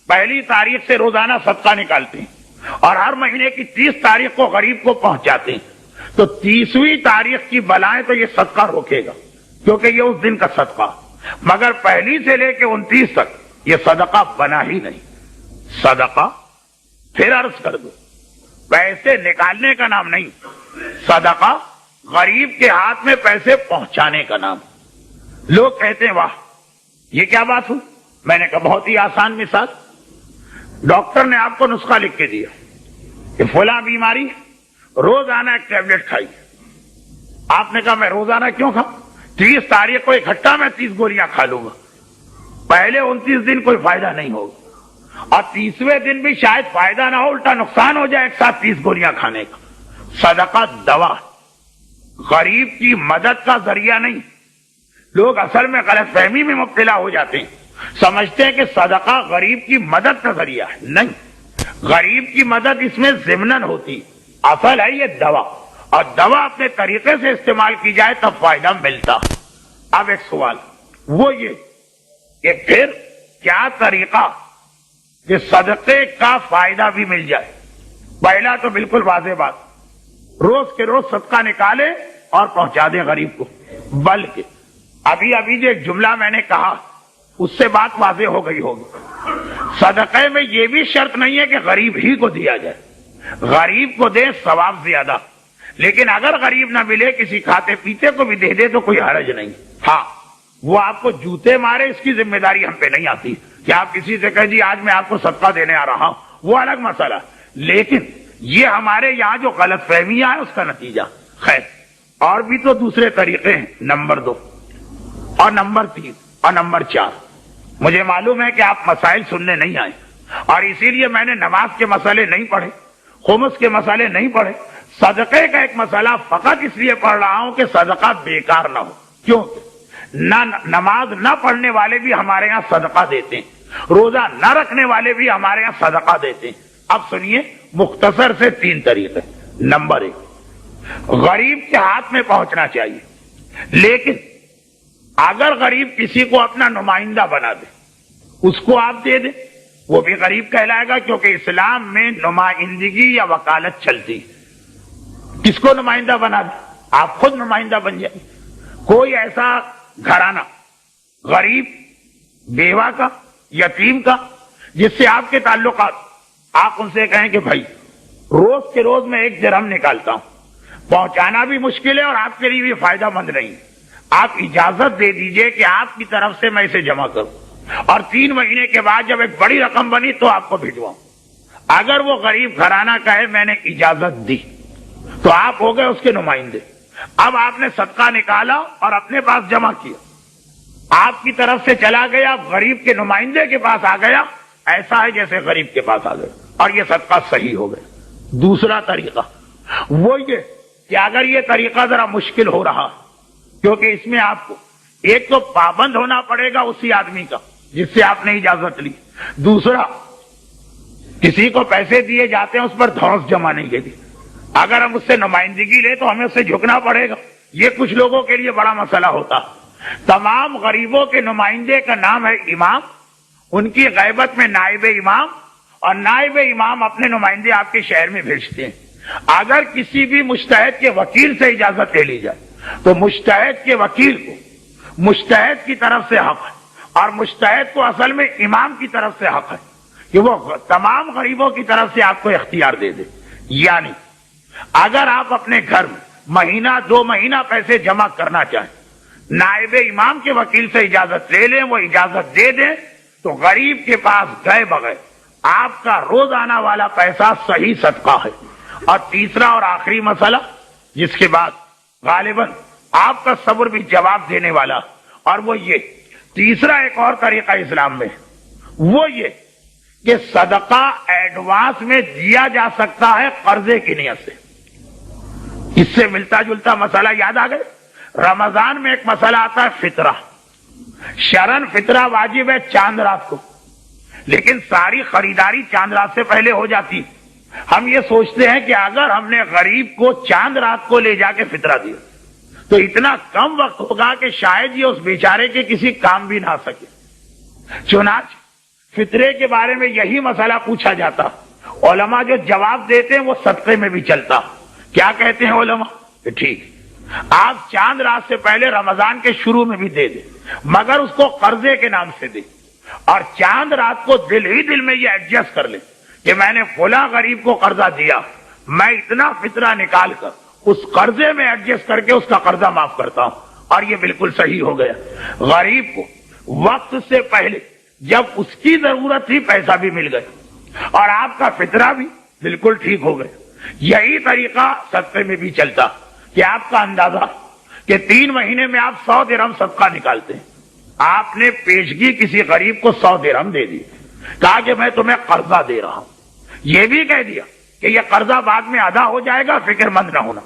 پہلی تاریخ سے روزانہ صدقہ نکالتے ہیں اور ہر مہینے کی 30 تاریخ کو غریب کو پہنچاتے ہیں تو 30ویں تاریخ کی بلائیں تو یہ صدقہ روکے گا, کیونکہ یہ اس دن کا صدقہ. مگر پہلی سے لے کے 29 تک یہ صدقہ بنا ہی نہیں. صدقہ پھر عرض کر دو, پیسے نکالنے کا نام نہیں, صدقہ غریب کے ہاتھ میں پیسے پہنچانے کا نام. لوگ کہتے ہیں واہ یہ کیا بات ہوئی. میں نے کہا بہت ہی آسان مثال, ڈاکٹر نے آپ کو نسخہ لکھ کے دیا کہ فلاں بیماری روزانہ ایک ٹیبلٹ کھائی. آپ نے کہا میں روزانہ کیوں کھاؤں, 30 تاریخ کو اکٹھا میں 30 گولیاں کھا لوں گا. پہلے 29 دن کوئی فائدہ نہیں ہوگا اور 30ویں دن بھی شاید فائدہ نہ ہو, الٹا نقصان ہو جائے ایک ساتھ 30 گولیاں کھانے کا. صدقہ دوا, غریب کی مدد کا ذریعہ نہیں. لوگ اصل میں غلط فہمی میں مبتلا ہو جاتے ہیں, سمجھتے ہیں کہ صدقہ غریب کی مدد کا ذریعہ ہے. نہیں, غریب کی مدد اس میں ضمناً ہوتی, اصل ہے یہ دوا, اور دوا اپنے طریقے سے استعمال کی جائے تب فائدہ ملتا. اب ایک سوال وہ یہ کہ پھر کیا طریقہ کہ صدقے کا فائدہ بھی مل جائے. پہلا تو بالکل واضح بات, روز کے روز صدقہ نکالے اور پہنچا دیں غریب کو. بلکہ ابھی جو ایک جملہ میں نے کہا اس سے بات واضح ہو گئی ہوگی. صدقے میں یہ بھی شرط نہیں ہے کہ غریب ہی کو دیا جائے, غریب کو دیں ثواب زیادہ, لیکن اگر غریب نہ ملے کسی کھاتے پیتے کو بھی دے دے تو کوئی حرج نہیں. ہاں وہ آپ کو جوتے مارے اس کی ذمہ داری ہم پہ نہیں آتی کہ آپ کسی سے کہیں جی آج میں آپ کو صدقہ دینے آ رہا ہوں, وہ الگ مسئلہ. لیکن یہ ہمارے یہاں جو غلط فہمیاں ہیں اس کا نتیجہ. خیر اور بھی تو دوسرے طریقے ہیں, نمبر 2 اور نمبر 3 اور نمبر 4. مجھے معلوم ہے کہ آپ مسائل سننے نہیں آئے اور اسی لیے میں نے نماز کے مسئلے نہیں پڑھے, خمس کے مسئلے نہیں پڑھے, صدقے کا ایک مسئلہ فقط اس لیے پڑھ رہا ہوں کہ صدقہ بیکار نہ ہو. کیوں, نہ نماز نہ پڑھنے والے بھی ہمارے یہاں صدقہ دیتے ہیں, روزہ نہ رکھنے والے بھی ہمارے یہاں صدقہ دیتے ہیں. اب سنیے مختصر سے 3 طریقے. نمبر 1, غریب کے ہاتھ میں پہنچنا چاہیے, لیکن اگر غریب کسی کو اپنا نمائندہ بنا دے, اس کو آپ دے دیں, وہ بھی غریب کہلائے گا, کیونکہ اسلام میں نمائندگی یا وکالت چلتی. کس کو نمائندہ بنا دیں, آپ خود نمائندہ بن جائیں. کوئی ایسا گھرانہ غریب بیوہ کا, یتیم کا, جس سے آپ کے تعلقات, آپ ان سے کہیں کہ بھائی روز کے روز میں 1 درہم نکالتا ہوں, پہنچانا بھی مشکل ہے اور آپ کے لیے بھی فائدہ مند نہیں, آپ اجازت دے دیجئے کہ آپ کی طرف سے میں اسے جمع کروں, اور 3 مہینے کے بعد جب ایک بڑی رقم بنی تو آپ کو بھجواؤں. اگر وہ غریب گھرانہ کہے میں نے اجازت دی تو آپ ہو گئے اس کے نمائندے. اب آپ نے صدقہ نکالا اور اپنے پاس جمع کیا, آپ کی طرف سے چلا گیا, غریب کے نمائندے کے پاس آ گیا, ایسا ہے جیسے غریب کے پاس آ گیا, اور یہ صدقہ صحیح ہو گیا. دوسرا طریقہ وہ یہ کہ اگر یہ طریقہ ذرا مشکل ہو رہا, کیونکہ اس میں آپ کو ایک تو پابند ہونا پڑے گا اسی آدمی کا جس سے آپ نے اجازت لی, دوسرا کسی کو پیسے دیے جاتے ہیں اس پر دھوس جمع نہیں کے لیے, اگر ہم اس سے نمائندگی لیں تو ہمیں اس سے جھکنا پڑے گا. یہ کچھ لوگوں کے لیے بڑا مسئلہ ہوتا. تمام غریبوں کے نمائندے کا نام ہے امام, ان کی غیبت میں نائب امام, اور نائب امام اپنے نمائندے آپ کے شہر میں بھیجتے ہیں. اگر کسی بھی مجتہد کے وکیل سے اجازت لے لی جائے تو مجتہد کے وکیل کو مجتہد کی طرف سے حق ہے, اور مجتہد کو اصل میں امام کی طرف سے حق ہے کہ وہ تمام غریبوں کی طرف سے آپ کو اختیار دے دے. یعنی اگر آپ اپنے گھر میں مہینہ 2 مہینہ پیسے جمع کرنا چاہیں, نائب امام کے وکیل سے اجازت لے لیں, وہ اجازت دے دیں, تو غریب کے پاس گئے بغیر آپ کا روزانہ والا پیسہ صحیح صدقہ ہے. اور تیسرا اور آخری مسئلہ جس کے بعد غالباً آپ کا صبر بھی جواب دینے والا, اور وہ یہ تیسرا ایک اور طریقہ اسلام میں, وہ یہ کہ صدقہ ایڈوانس میں دیا جا سکتا ہے قرضے کی نیت سے. اس سے ملتا جلتا مسئلہ یاد آ گئے. رمضان میں ایک مسئلہ آتا ہے فطرہ. شرن فطرہ واجب ہے چاند رات کو, لیکن ساری خریداری چاند رات سے پہلے ہو جاتی. ہم یہ سوچتے ہیں کہ اگر ہم نے غریب کو چاند رات کو لے جا کے فطرہ دیا تو اتنا کم وقت ہوگا کہ شاید یہ اس بیچارے کے کسی کام بھی نہ آ سکے. چنانچہ فطرے کے بارے میں یہی مسئلہ پوچھا جاتا. علماء جو جواب دیتے ہیں وہ صدقے میں بھی چلتا. کیا کہتے ہیں علماء کہ ٹھیک آپ چاند رات سے پہلے رمضان کے شروع میں بھی دے دیں, مگر اس کو قرضے کے نام سے دیں, اور چاند رات کو دل ہی دل میں یہ ایڈجسٹ کر لیں کہ میں نے فلاں غریب کو قرضہ دیا, میں اتنا فطرہ نکال کر اس قرضے میں ایڈجسٹ کر کے اس کا قرضہ معاف کرتا ہوں. اور یہ بالکل صحیح ہو گیا. غریب کو وقت سے پہلے جب اس کی ضرورت تھی پیسہ بھی مل گیا, اور آپ کا فطرہ بھی بالکل ٹھیک ہو گیا. یہی طریقہ صدقے میں بھی چلتا کہ آپ کا اندازہ کہ 3 مہینے میں آپ 100 درہم صدقہ نکالتے ہیں, آپ نے پیشگی کسی غریب کو 100 درہم دے دی, کہا کہ میں تمہیں قرضہ دے رہا ہوں, یہ بھی کہہ دیا کہ یہ قرضہ بعد میں ادا ہو جائے گا, فکر مند نہ ہونا.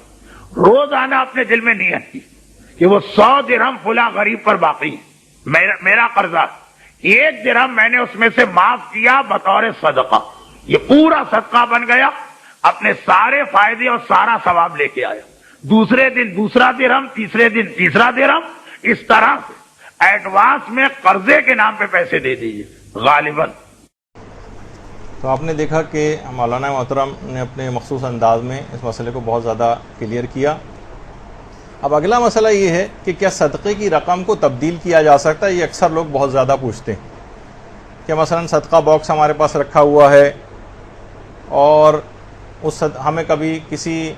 روزانہ اپنے دل میں نیت کی کہ وہ 100 درہم فلاں غریب پر باقی ہے, میرا قرضہ 1 درہم میں نے اس میں سے معاف کیا بطور صدقہ. یہ پورا صدقہ بن گیا, اپنے سارے فائدے اور سارا ثواب لے کے آیا. دوسرے دن دوسرا درہم, تیسرے دن تیسرا درہم, اس طرح سے ایڈوانس میں قرضے کے نام پہ پیسے دے دیجیے غالباً. تو آپ نے دیکھا کہ مولانا محترم نے اپنے مخصوص انداز میں اس مسئلے کو بہت زیادہ کلیئر کیا. اب اگلا مسئلہ یہ ہے کہ کیا صدقے کی رقم کو تبدیل کیا جا سکتا ہے. یہ اکثر لوگ بہت زیادہ پوچھتے ہیں کہ مثلا صدقہ باکس ہمارے پاس رکھا ہوا ہے اور ہمیں کبھی کسی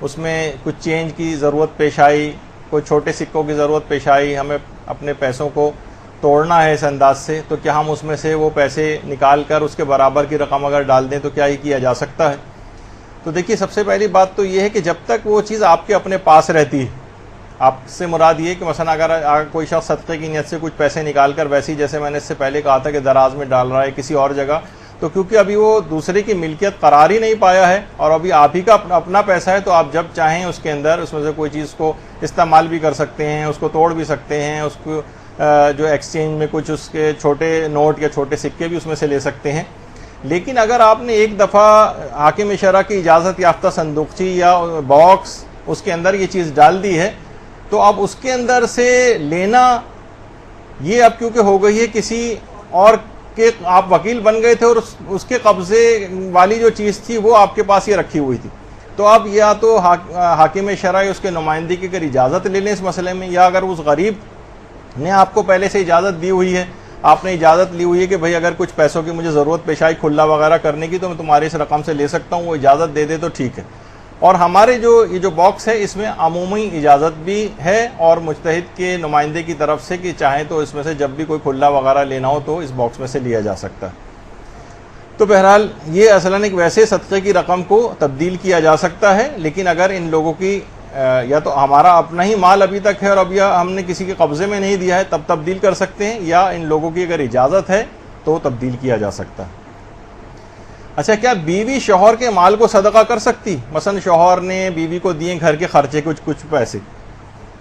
اس میں کچھ چینج کی ضرورت پیش آئی, کوئی چھوٹے سکوں کی ضرورت پیش آئی, ہمیں اپنے پیسوں کو توڑنا ہے اس انداز سے, تو کیا ہم اس میں سے وہ پیسے نکال کر اس کے برابر کی رقم اگر ڈال دیں تو کیا یہ کیا جا سکتا ہے. تو دیکھیے سب سے پہلی بات تو یہ ہے کہ جب تک وہ چیز آپ کے اپنے پاس رہتی ہے, آپ سے مراد یہ کہ مثلا اگر کوئی شخص صدقے کی نیت سے کچھ پیسے نکال کر ویسے جیسے میں نے اس سے پہلے کہا تھا کہ دراز میں ڈال رہا ہے کسی اور جگہ, تو کیونکہ ابھی وہ دوسرے کی ملکیت قرار ہی نہیں پایا ہے اور ابھی آپ ہی کا اپنا پیسہ ہے, تو آپ جب چاہیں اس کے اندر اس میں سے کوئی چیز کو استعمال بھی کر سکتے ہیں, اس کو توڑ بھی سکتے ہیں, اس کو جو ایکسچینج میں کچھ اس کے چھوٹے نوٹ یا چھوٹے سکے بھی اس میں سے لے سکتے ہیں. لیکن اگر آپ نے ایک دفعہ حاکم شرع کی اجازت یافتہ صندوقچی یا باکس اس کے اندر یہ چیز ڈال دی ہے, تو اب اس کے اندر سے لینا یہ اب کیونکہ ہو گئی ہے کسی اور کہ آپ وکیل بن گئے تھے اور اس کے قبضے والی جو چیز تھی وہ آپ کے پاس یہ رکھی ہوئی تھی, تو اب یا تو حاکم شرع اس کے نمائندگی کی اگر اجازت لے لیں اس مسئلے میں, یا اگر اس غریب نے آپ کو پہلے سے اجازت دی ہوئی ہے آپ نے اجازت لی ہوئی ہے کہ بھئی اگر کچھ پیسوں کی مجھے ضرورت پیش آئی کھلا وغیرہ کرنے کی تو میں تمہاری اس رقم سے لے سکتا ہوں, وہ اجازت دے دے تو ٹھیک ہے. اور ہمارے یہ جو باکس ہے اس میں عمومی اجازت بھی ہے اور مجتہد کے نمائندے کی طرف سے کہ چاہیں تو اس میں سے جب بھی کوئی کھلا وغیرہ لینا ہو تو اس باکس میں سے لیا جا سکتا ہے. تو بہرحال یہ اصلاً ایک ویسے صدقے کی رقم کو تبدیل کیا جا سکتا ہے, لیکن اگر ان لوگوں کی یا تو ہمارا اپنا ہی مال ابھی تک ہے اور ابھی ہم نے کسی کے قبضے میں نہیں دیا ہے تب تبدیل کر سکتے ہیں, یا ان لوگوں کی اگر اجازت ہے تو تبدیل کیا جا سکتا ہے. اچھا, کیا بیوی شوہر کے مال کو صدقہ کر سکتی؟ مثلا شوہر نے بیوی کو دیے گھر کے خرچے کچھ پیسے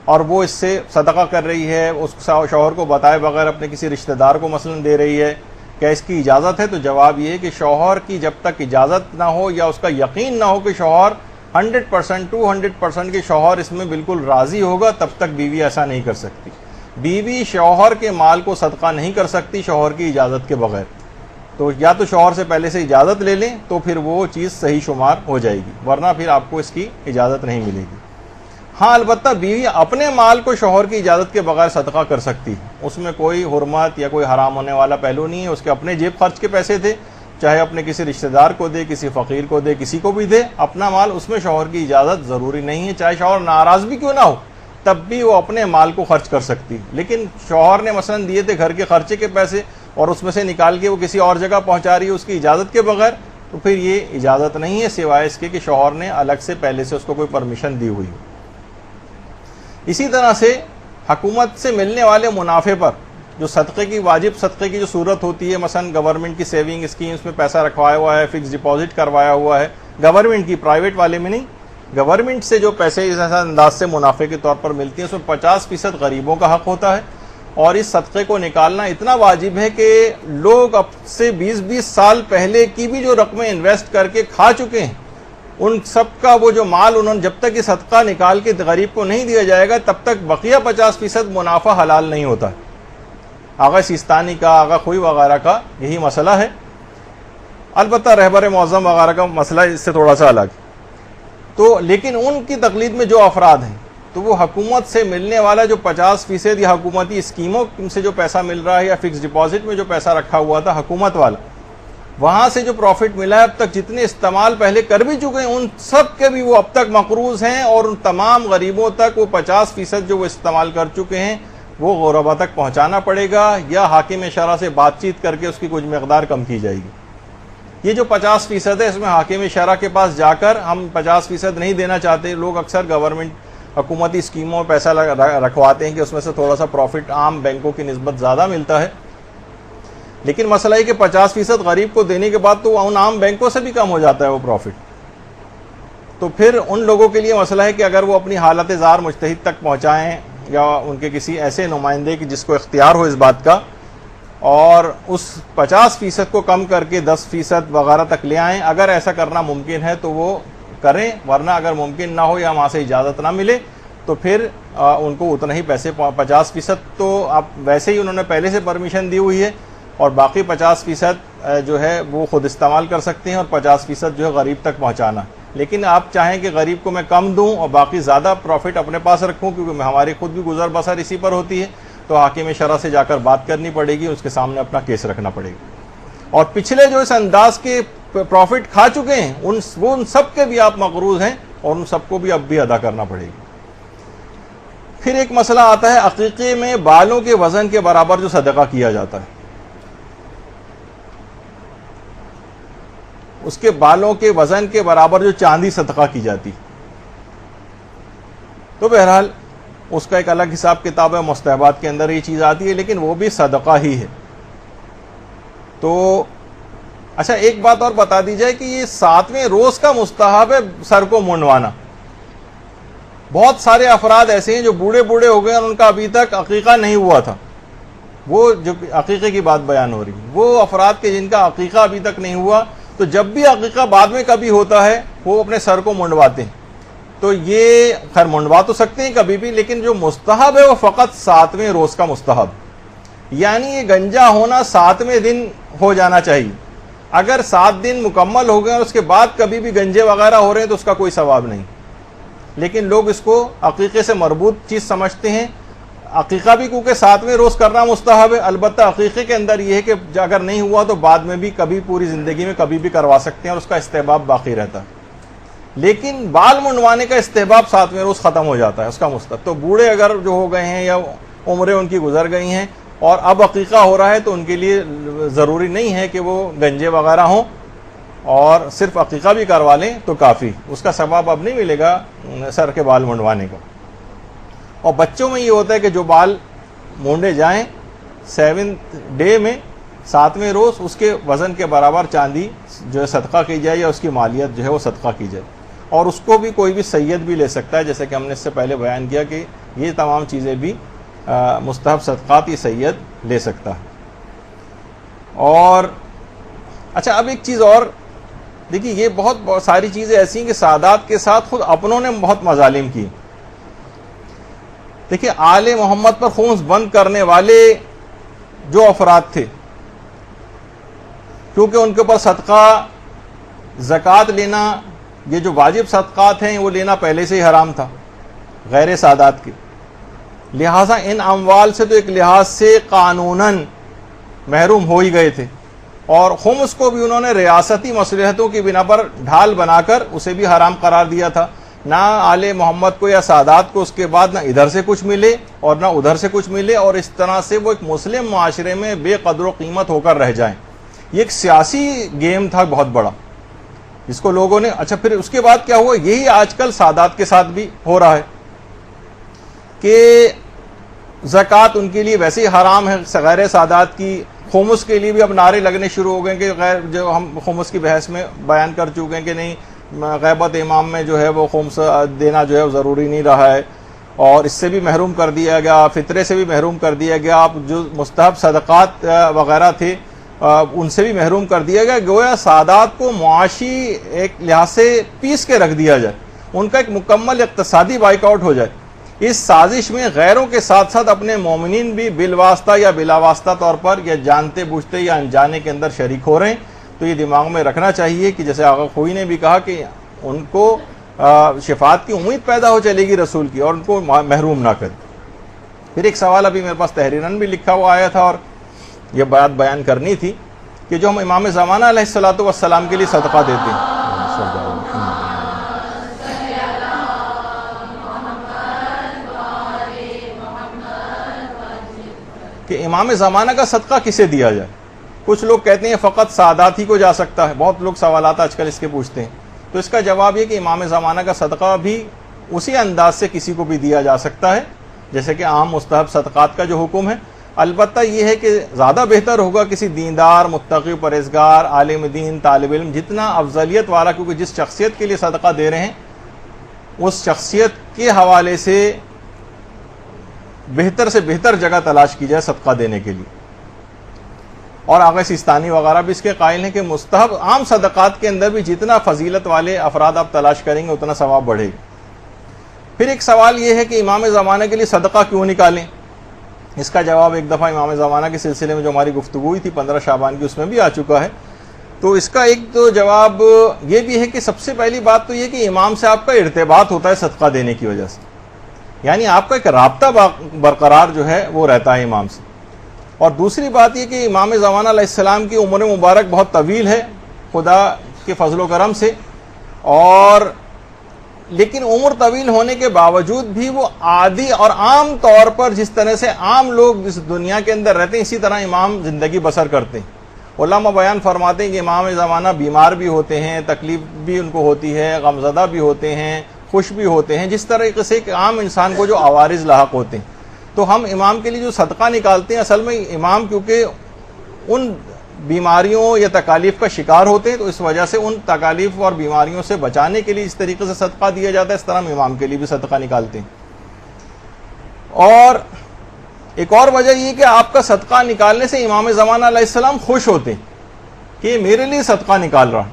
اور وہ اس سے صدقہ کر رہی ہے, اس شوہر کو بتائے بغیر اپنے کسی رشتہ دار کو مثلا دے رہی ہے, کیا اس کی اجازت ہے؟ تو جواب یہ ہے کہ شوہر کی جب تک اجازت نہ ہو یا اس کا یقین نہ ہو کہ شوہر 100% 200% کے شوہر اس میں بالکل راضی ہوگا تب تک بیوی ایسا نہیں کر سکتی. بیوی شوہر کے مال کو صدقہ نہیں کر سکتی شوہر کی اجازت کے بغیر. تو یا تو شوہر سے پہلے سے اجازت لے لیں تو پھر وہ چیز صحیح شمار ہو جائے گی, ورنہ پھر آپ کو اس کی اجازت نہیں ملے گی. ہاں البتہ بیوی اپنے مال کو شوہر کی اجازت کے بغیر صدقہ کر سکتی ہے, اس میں کوئی حرمت یا کوئی حرام ہونے والا پہلو نہیں ہے. اس کے اپنے جیب خرچ کے پیسے تھے, چاہے اپنے کسی رشتہ دار کو دے, کسی فقیر کو دے, کسی کو بھی دے, اپنا مال اس میں شوہر کی اجازت ضروری نہیں ہے. چاہے شوہر ناراض بھی کیوں نہ ہو تب بھی وہ اپنے مال کو خرچ کر سکتی. لیکن شوہر نے مثلا دیے تھے گھر کے خرچے کے پیسے اور اس میں سے نکال کے وہ کسی اور جگہ پہنچا رہی ہے اس کی اجازت کے بغیر, تو پھر یہ اجازت نہیں ہے سوائے اس کے کہ شوہر نے الگ سے پہلے سے اس کو کوئی پرمیشن دی ہوئی ہو. اسی طرح سے حکومت سے ملنے والے منافع پر جو صدقے کی واجب صدقے کی جو صورت ہوتی ہے, مثلا گورنمنٹ کی سیونگ اسکیمز میں پیسہ رکھوایا ہوا ہے, فکس ڈپازٹ کروایا ہوا ہے گورنمنٹ کی, پرائیویٹ والے میں نہیں, گورنمنٹ سے جو پیسے اس انداز سے منافع کے طور پر ملتی ہیں اس میں 50% غریبوں کا حق ہوتا ہے. اور اس صدقے کو نکالنا اتنا واجب ہے کہ لوگ اب سے 20-20 سال پہلے کی بھی جو رقمیں انویسٹ کر کے کھا چکے ہیں ان سب کا وہ جو مال انہوں نے جب تک یہ صدقہ نکال کے غریب کو نہیں دیا جائے گا تب تک بقیہ 50% منافع حلال نہیں ہوتا ہے. آغا سیستانی کا, آغا خوئی وغیرہ کا یہی مسئلہ ہے. البتہ رہبر معظم وغیرہ کا مسئلہ اس سے تھوڑا سا الگ. تو لیکن ان کی تقلید میں جو افراد ہیں تو وہ حکومت سے ملنے والا جو 50% یا حکومتی اسکیموں سے جو پیسہ مل رہا ہے یا فکس ڈپازٹ میں جو پیسہ رکھا ہوا تھا حکومت والا, وہاں سے جو پروفٹ ملا ہے اب تک جتنے استعمال پہلے کر بھی چکے ہیں ان سب کے بھی وہ اب تک مقروض ہیں, اور ان تمام غریبوں تک وہ 50% جو وہ استعمال کر چکے ہیں وہ غربا تک پہنچانا پڑے گا, یا حاکم شرع سے بات چیت کر کے اس کی کچھ مقدار کم کی جائے گی. یہ جو 50% ہے اس میں حاکم شرع کے پاس جا کر ہم 50% نہیں دینا چاہتے. لوگ اکثر گورنمنٹ حکومتی اسکیموں میں پیسہ رکھواتے ہیں کہ اس میں سے تھوڑا سا پروفٹ عام بینکوں کی نسبت زیادہ ملتا ہے, لیکن مسئلہ ہے کہ 50% غریب کو دینے کے بعد تو ان عام بینکوں سے بھی کم ہو جاتا ہے وہ پروفٹ. تو پھر ان لوگوں کے لیے مسئلہ ہے کہ اگر وہ اپنی حالت زار مجتہد تک پہنچائیں یا ان کے کسی ایسے نمائندے کی جس کو اختیار ہو اس بات کا, اور اس 50% کو کم کر کے 10% وغیرہ تک لے آئیں. اگر ایسا کرنا ممکن ہے تو وہ کریں, ورنہ اگر ممکن نہ ہو یا وہاں سے اجازت نہ ملے تو پھر ان کو اتنا ہی پیسے 50% تو اب ویسے ہی انہوں نے پہلے سے پرمیشن دی ہوئی ہے, اور باقی 50% جو ہے وہ خود استعمال کر سکتے ہیں, اور 50% جو ہے غریب تک پہنچانا. لیکن آپ چاہیں کہ غریب کو میں کم دوں اور باقی زیادہ پروفٹ اپنے پاس رکھوں کیونکہ ہماری خود بھی گزر بسر اسی پر ہوتی ہے, تو حاکم شرع سے جا کر بات کرنی پڑے گی, اس کے سامنے اپنا کیس رکھنا پڑے گا. اور پچھلے جو اس انداز کے پروفٹ کھا چکے ہیں ان سب کے بھی آپ مقروض ہیں, اور ان سب کو بھی اب بھی ادا کرنا پڑے گی. پھر ایک مسئلہ آتا ہے عقیقے میں بالوں کے وزن کے برابر جو صدقہ کیا جاتا ہے, اس کے بالوں کے وزن کے برابر جو چاندی صدقہ کی جاتی, تو بہرحال اس کا ایک الگ حساب کتاب ہے, مستحبات کے اندر یہ چیز آتی ہے, لیکن وہ بھی صدقہ ہی ہے. تو اچھا ایک بات اور بتا دی جائے کہ یہ 7ویں روز کا مستحب ہے سر کو منڈوانا. بہت سارے افراد ایسے ہیں جو بوڑھے ہو گئے اور ان کا ابھی تک عقیقہ نہیں ہوا تھا. وہ جو عقیقے کی بات بیان ہو رہی ہے, وہ افراد کے جن کا عقیقہ ابھی تک نہیں ہوا, تو جب بھی عقیقہ بعد میں کبھی ہوتا ہے وہ اپنے سر کو منڈواتے ہیں. تو یہ خیر منڈوا تو سکتے ہیں کبھی بھی, لیکن جو مستحب ہے وہ فقط 7ویں روز کا مستحب, یعنی یہ گنجا ہونا 7ویں دن ہو جانا چاہیے. اگر 7 دن مکمل ہو گئے اور اس کے بعد کبھی بھی گنجے وغیرہ ہو رہے ہیں تو اس کا کوئی ثواب نہیں. لیکن لوگ اس کو عقیقے سے مربوط چیز سمجھتے ہیں. عقیقہ بھی کیونکہ 7ویں روز کرنا مستحب ہے، البتہ عقیقے کے اندر یہ ہے کہ اگر نہیں ہوا تو بعد میں بھی کبھی پوری زندگی میں کبھی بھی کروا سکتے ہیں اور اس کا استحباب باقی رہتا ہے. لیکن بال منڈوانے کا استحباب 7ویں روز ختم ہو جاتا ہے اس کا مستحب. تو بوڑھے اگر جو ہو گئے ہیں یا عمریں ان کی گزر گئی ہیں اور اب عقیقہ ہو رہا ہے تو ان کے لیے ضروری نہیں ہے کہ وہ گنجے وغیرہ ہوں اور صرف عقیقہ بھی کروا لیں تو کافی، اس کا ثواب اب نہیں ملے گا سر کے بال منڈوانے کا. اور بچوں میں یہ ہوتا ہے کہ جو بال مونڈے جائیں 7th ڈے میں 7ویں روز اس کے وزن کے برابر چاندی جو ہے صدقہ کی جائے یا اس کی مالیت جو ہے وہ صدقہ کی جائے. اور اس کو بھی کوئی بھی سید بھی لے سکتا ہے، جیسے کہ ہم نے اس سے پہلے بیان کیا کہ یہ تمام چیزیں بھی مستحب صدقات ہی سید لے سکتا ہے. اور اچھا اب ایک چیز اور دیکھیے، یہ بہت ساری چیزیں ایسی ہیں کہ سادات کے ساتھ خود اپنوں نے بہت مظالم کی. دیکھیے آل محمد پر خمس بند کرنے والے جو افراد تھے، کیونکہ ان کے اوپر صدقہ زکوٰۃ لینا، یہ جو واجب صدقات ہیں وہ لینا پہلے سے ہی حرام تھا غیر سادات کے، لہٰذا ان اموال سے تو ایک لحاظ سے قانوناً محروم ہو ہی گئے تھے. اور خمس کو بھی انہوں نے ریاستی مصلحتوں کی بنا پر ڈھال بنا کر اسے بھی حرام قرار دیا تھا. نہ آل محمد کو یا سادات کو اس کے بعد نہ ادھر سے کچھ ملے اور نہ ادھر سے کچھ ملے، اور اس طرح سے وہ ایک مسلم معاشرے میں بے قدر و قیمت ہو کر رہ جائیں. یہ ایک سیاسی گیم تھا بہت بڑا، اس کو لوگوں نے اچھا پھر اس کے بعد کیا ہوا، یہی آج کل سادات کے ساتھ بھی ہو رہا ہے کہ زکوٰۃ ان کے لیے ویسے ہی حرام ہے غیر سادات کی. خمس کے لیے بھی اب نعرے لگنے شروع ہو گئے کہ غیر، جو ہم خمس کی بحث میں بیان کر چکے ہیں کہ نہیں غیبت امام میں جو ہے وہ خمس دینا جو ہے وہ ضروری نہیں رہا ہے، اور اس سے بھی محروم کر دیا گیا، فطرے سے بھی محروم کر دیا گیا، آپ جو مستحب صدقات وغیرہ تھے ان سے بھی محروم کر دیا گیا. گویا سادات کو معاشی ایک لحاظ سے پیس کے رکھ دیا جائے، ان کا ایک مکمل اقتصادی بائیک آؤٹ ہو جائے. اس سازش میں غیروں کے ساتھ ساتھ اپنے مومنین بھی بالواسطہ یا بلا واسطہ طور پر یا جانتے بوجھتے یا انجانے کے اندر شریک ہو رہے ہیں. تو یہ دماغ میں رکھنا چاہیے کہ جیسے آقا خوئی نے بھی کہا کہ ان کو شفاعت کی امید پیدا ہو چلے گی رسول کی، اور ان کو محروم نہ کرے. پھر ایک سوال ابھی میرے پاس تحریراً بھی لکھا ہوا آیا تھا اور یہ بات بیان کرنی تھی کہ جو ہم امام زمانہ علیہ الصلوۃ والسلام کے لیے صدقہ دیتے ہیں، کہ امام زمانہ کا صدقہ کسے دیا جائے. کچھ لوگ کہتے ہیں فقط سادات ہی کو جا سکتا ہے، بہت لوگ سوالات آج کل اس کے پوچھتے ہیں. تو اس کا جواب یہ کہ امام زمانہ کا صدقہ بھی اسی انداز سے کسی کو بھی دیا جا سکتا ہے جیسے کہ عام مستحب صدقات کا جو حکم ہے. البتہ یہ ہے کہ زیادہ بہتر ہوگا کسی دیندار، متقی، پرہیزگار، عالم دین، طالب علم، جتنا افضلیت والا، کیونکہ جس شخصیت کے لیے صدقہ دے رہے ہیں اس شخصیت کے حوالے سے بہتر جگہ تلاش کی جائے صدقہ دینے کے لیے. اور آغا سیستانی وغیرہ بھی اس کے قائل ہیں کہ مستحب عام صدقات کے اندر بھی جتنا فضیلت والے افراد آپ تلاش کریں گے اتنا ثواب بڑھے گا. پھر ایک سوال یہ ہے کہ امام زمانہ کے لیے صدقہ کیوں نکالیں. اس کا جواب ایک دفعہ امام زمانہ کے سلسلے میں جو ہماری گفتگو ہوئی تھی 15 شعبان کی، اس میں بھی آ چکا ہے. تو اس کا ایک تو جواب یہ بھی ہے کہ سب سے پہلی بات تو یہ کہ امام سے آپ کا ارتباط ہوتا ہے صدقہ دینے کی وجہ سے، یعنی آپ کا ایک رابطہ برقرار جو ہے وہ رہتا ہے امام سے. اور دوسری بات یہ کہ امام زمانہ علیہ السلام کی عمر مبارک بہت طویل ہے خدا کے فضل و کرم سے، اور لیکن عمر طویل ہونے کے باوجود بھی وہ عادی اور عام طور پر جس طرح سے عام لوگ اس دنیا کے اندر رہتے ہیں اسی طرح امام زندگی بسر کرتے ہیں. علماء بیان فرماتے ہیں کہ امام زمانہ بیمار بھی ہوتے ہیں، تکلیف بھی ان کو ہوتی ہے، غمزدہ بھی ہوتے ہیں، خوش بھی ہوتے ہیں، جس طریقے سے ایک عام انسان کو جو عوارض لاحق ہوتے ہیں. تو ہم امام کے لیے جو صدقہ نکالتے ہیں، اصل میں امام کیونکہ ان بیماریوں یا تکالیف کا شکار ہوتے ہیں تو اس وجہ سے ان تکالیف اور بیماریوں سے بچانے کے لیے اس طریقے سے صدقہ دیا جاتا ہے. اس طرح ہم امام کے لیے بھی صدقہ نکالتے ہیں. اور ایک اور وجہ یہ کہ آپ کا صدقہ نکالنے سے امام زمانہ علیہ السلام خوش ہوتے ہیں کہ میرے لیے صدقہ نکال رہا.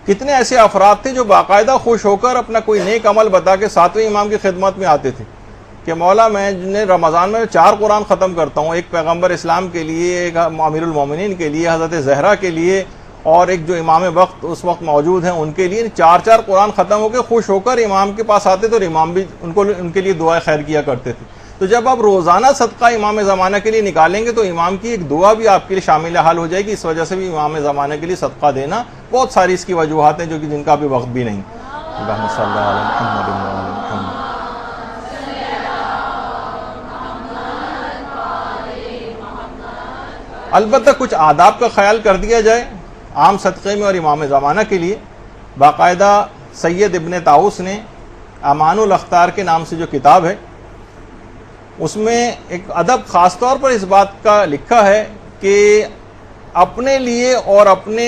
کتنے ایسے افراد تھے جو باقاعدہ خوش ہو کر اپنا کوئی نیک عمل بتا کے 7ویں امام کی خدمت میں آتے تھے کہ مولا میں رمضان میں 4 قرآن ختم کرتا ہوں، ایک پیغمبر اسلام کے لیے، ایک امیر المومنین کے لیے، حضرت زہرا کے لیے، اور ایک جو امام وقت اس وقت موجود ہیں ان کے لیے 4 قرآن ختم ہو کے خوش ہو کر امام کے پاس آتے تھے اور امام بھی ان کے لیے دعائیں خیر کیا کرتے تھے. تو تو جب آپ روزانہ صدقہ امام زمانہ کے لیے نکالیں گے تو امام کی ایک دعا بھی آپ کے لیے شامل حال ہو جائے گی. اس وجہ سے بھی امام زمانہ کے لیے صدقہ دینا بہت ساری اس کی وجوہات ہیں جو کہ جن کا بھی وقت بھی نہیں. اللہم صلی علی محمد و علی محمد. البتہ کچھ آداب کا خیال کر دیا جائے عام صدقے میں اور امام زمانہ کے لیے. باقاعدہ سید ابن طاؤس نے امان الاختار کے نام سے جو کتاب ہے اس میں ایک ادب خاص طور پر اس بات کا لکھا ہے کہ اپنے لیے اور اپنے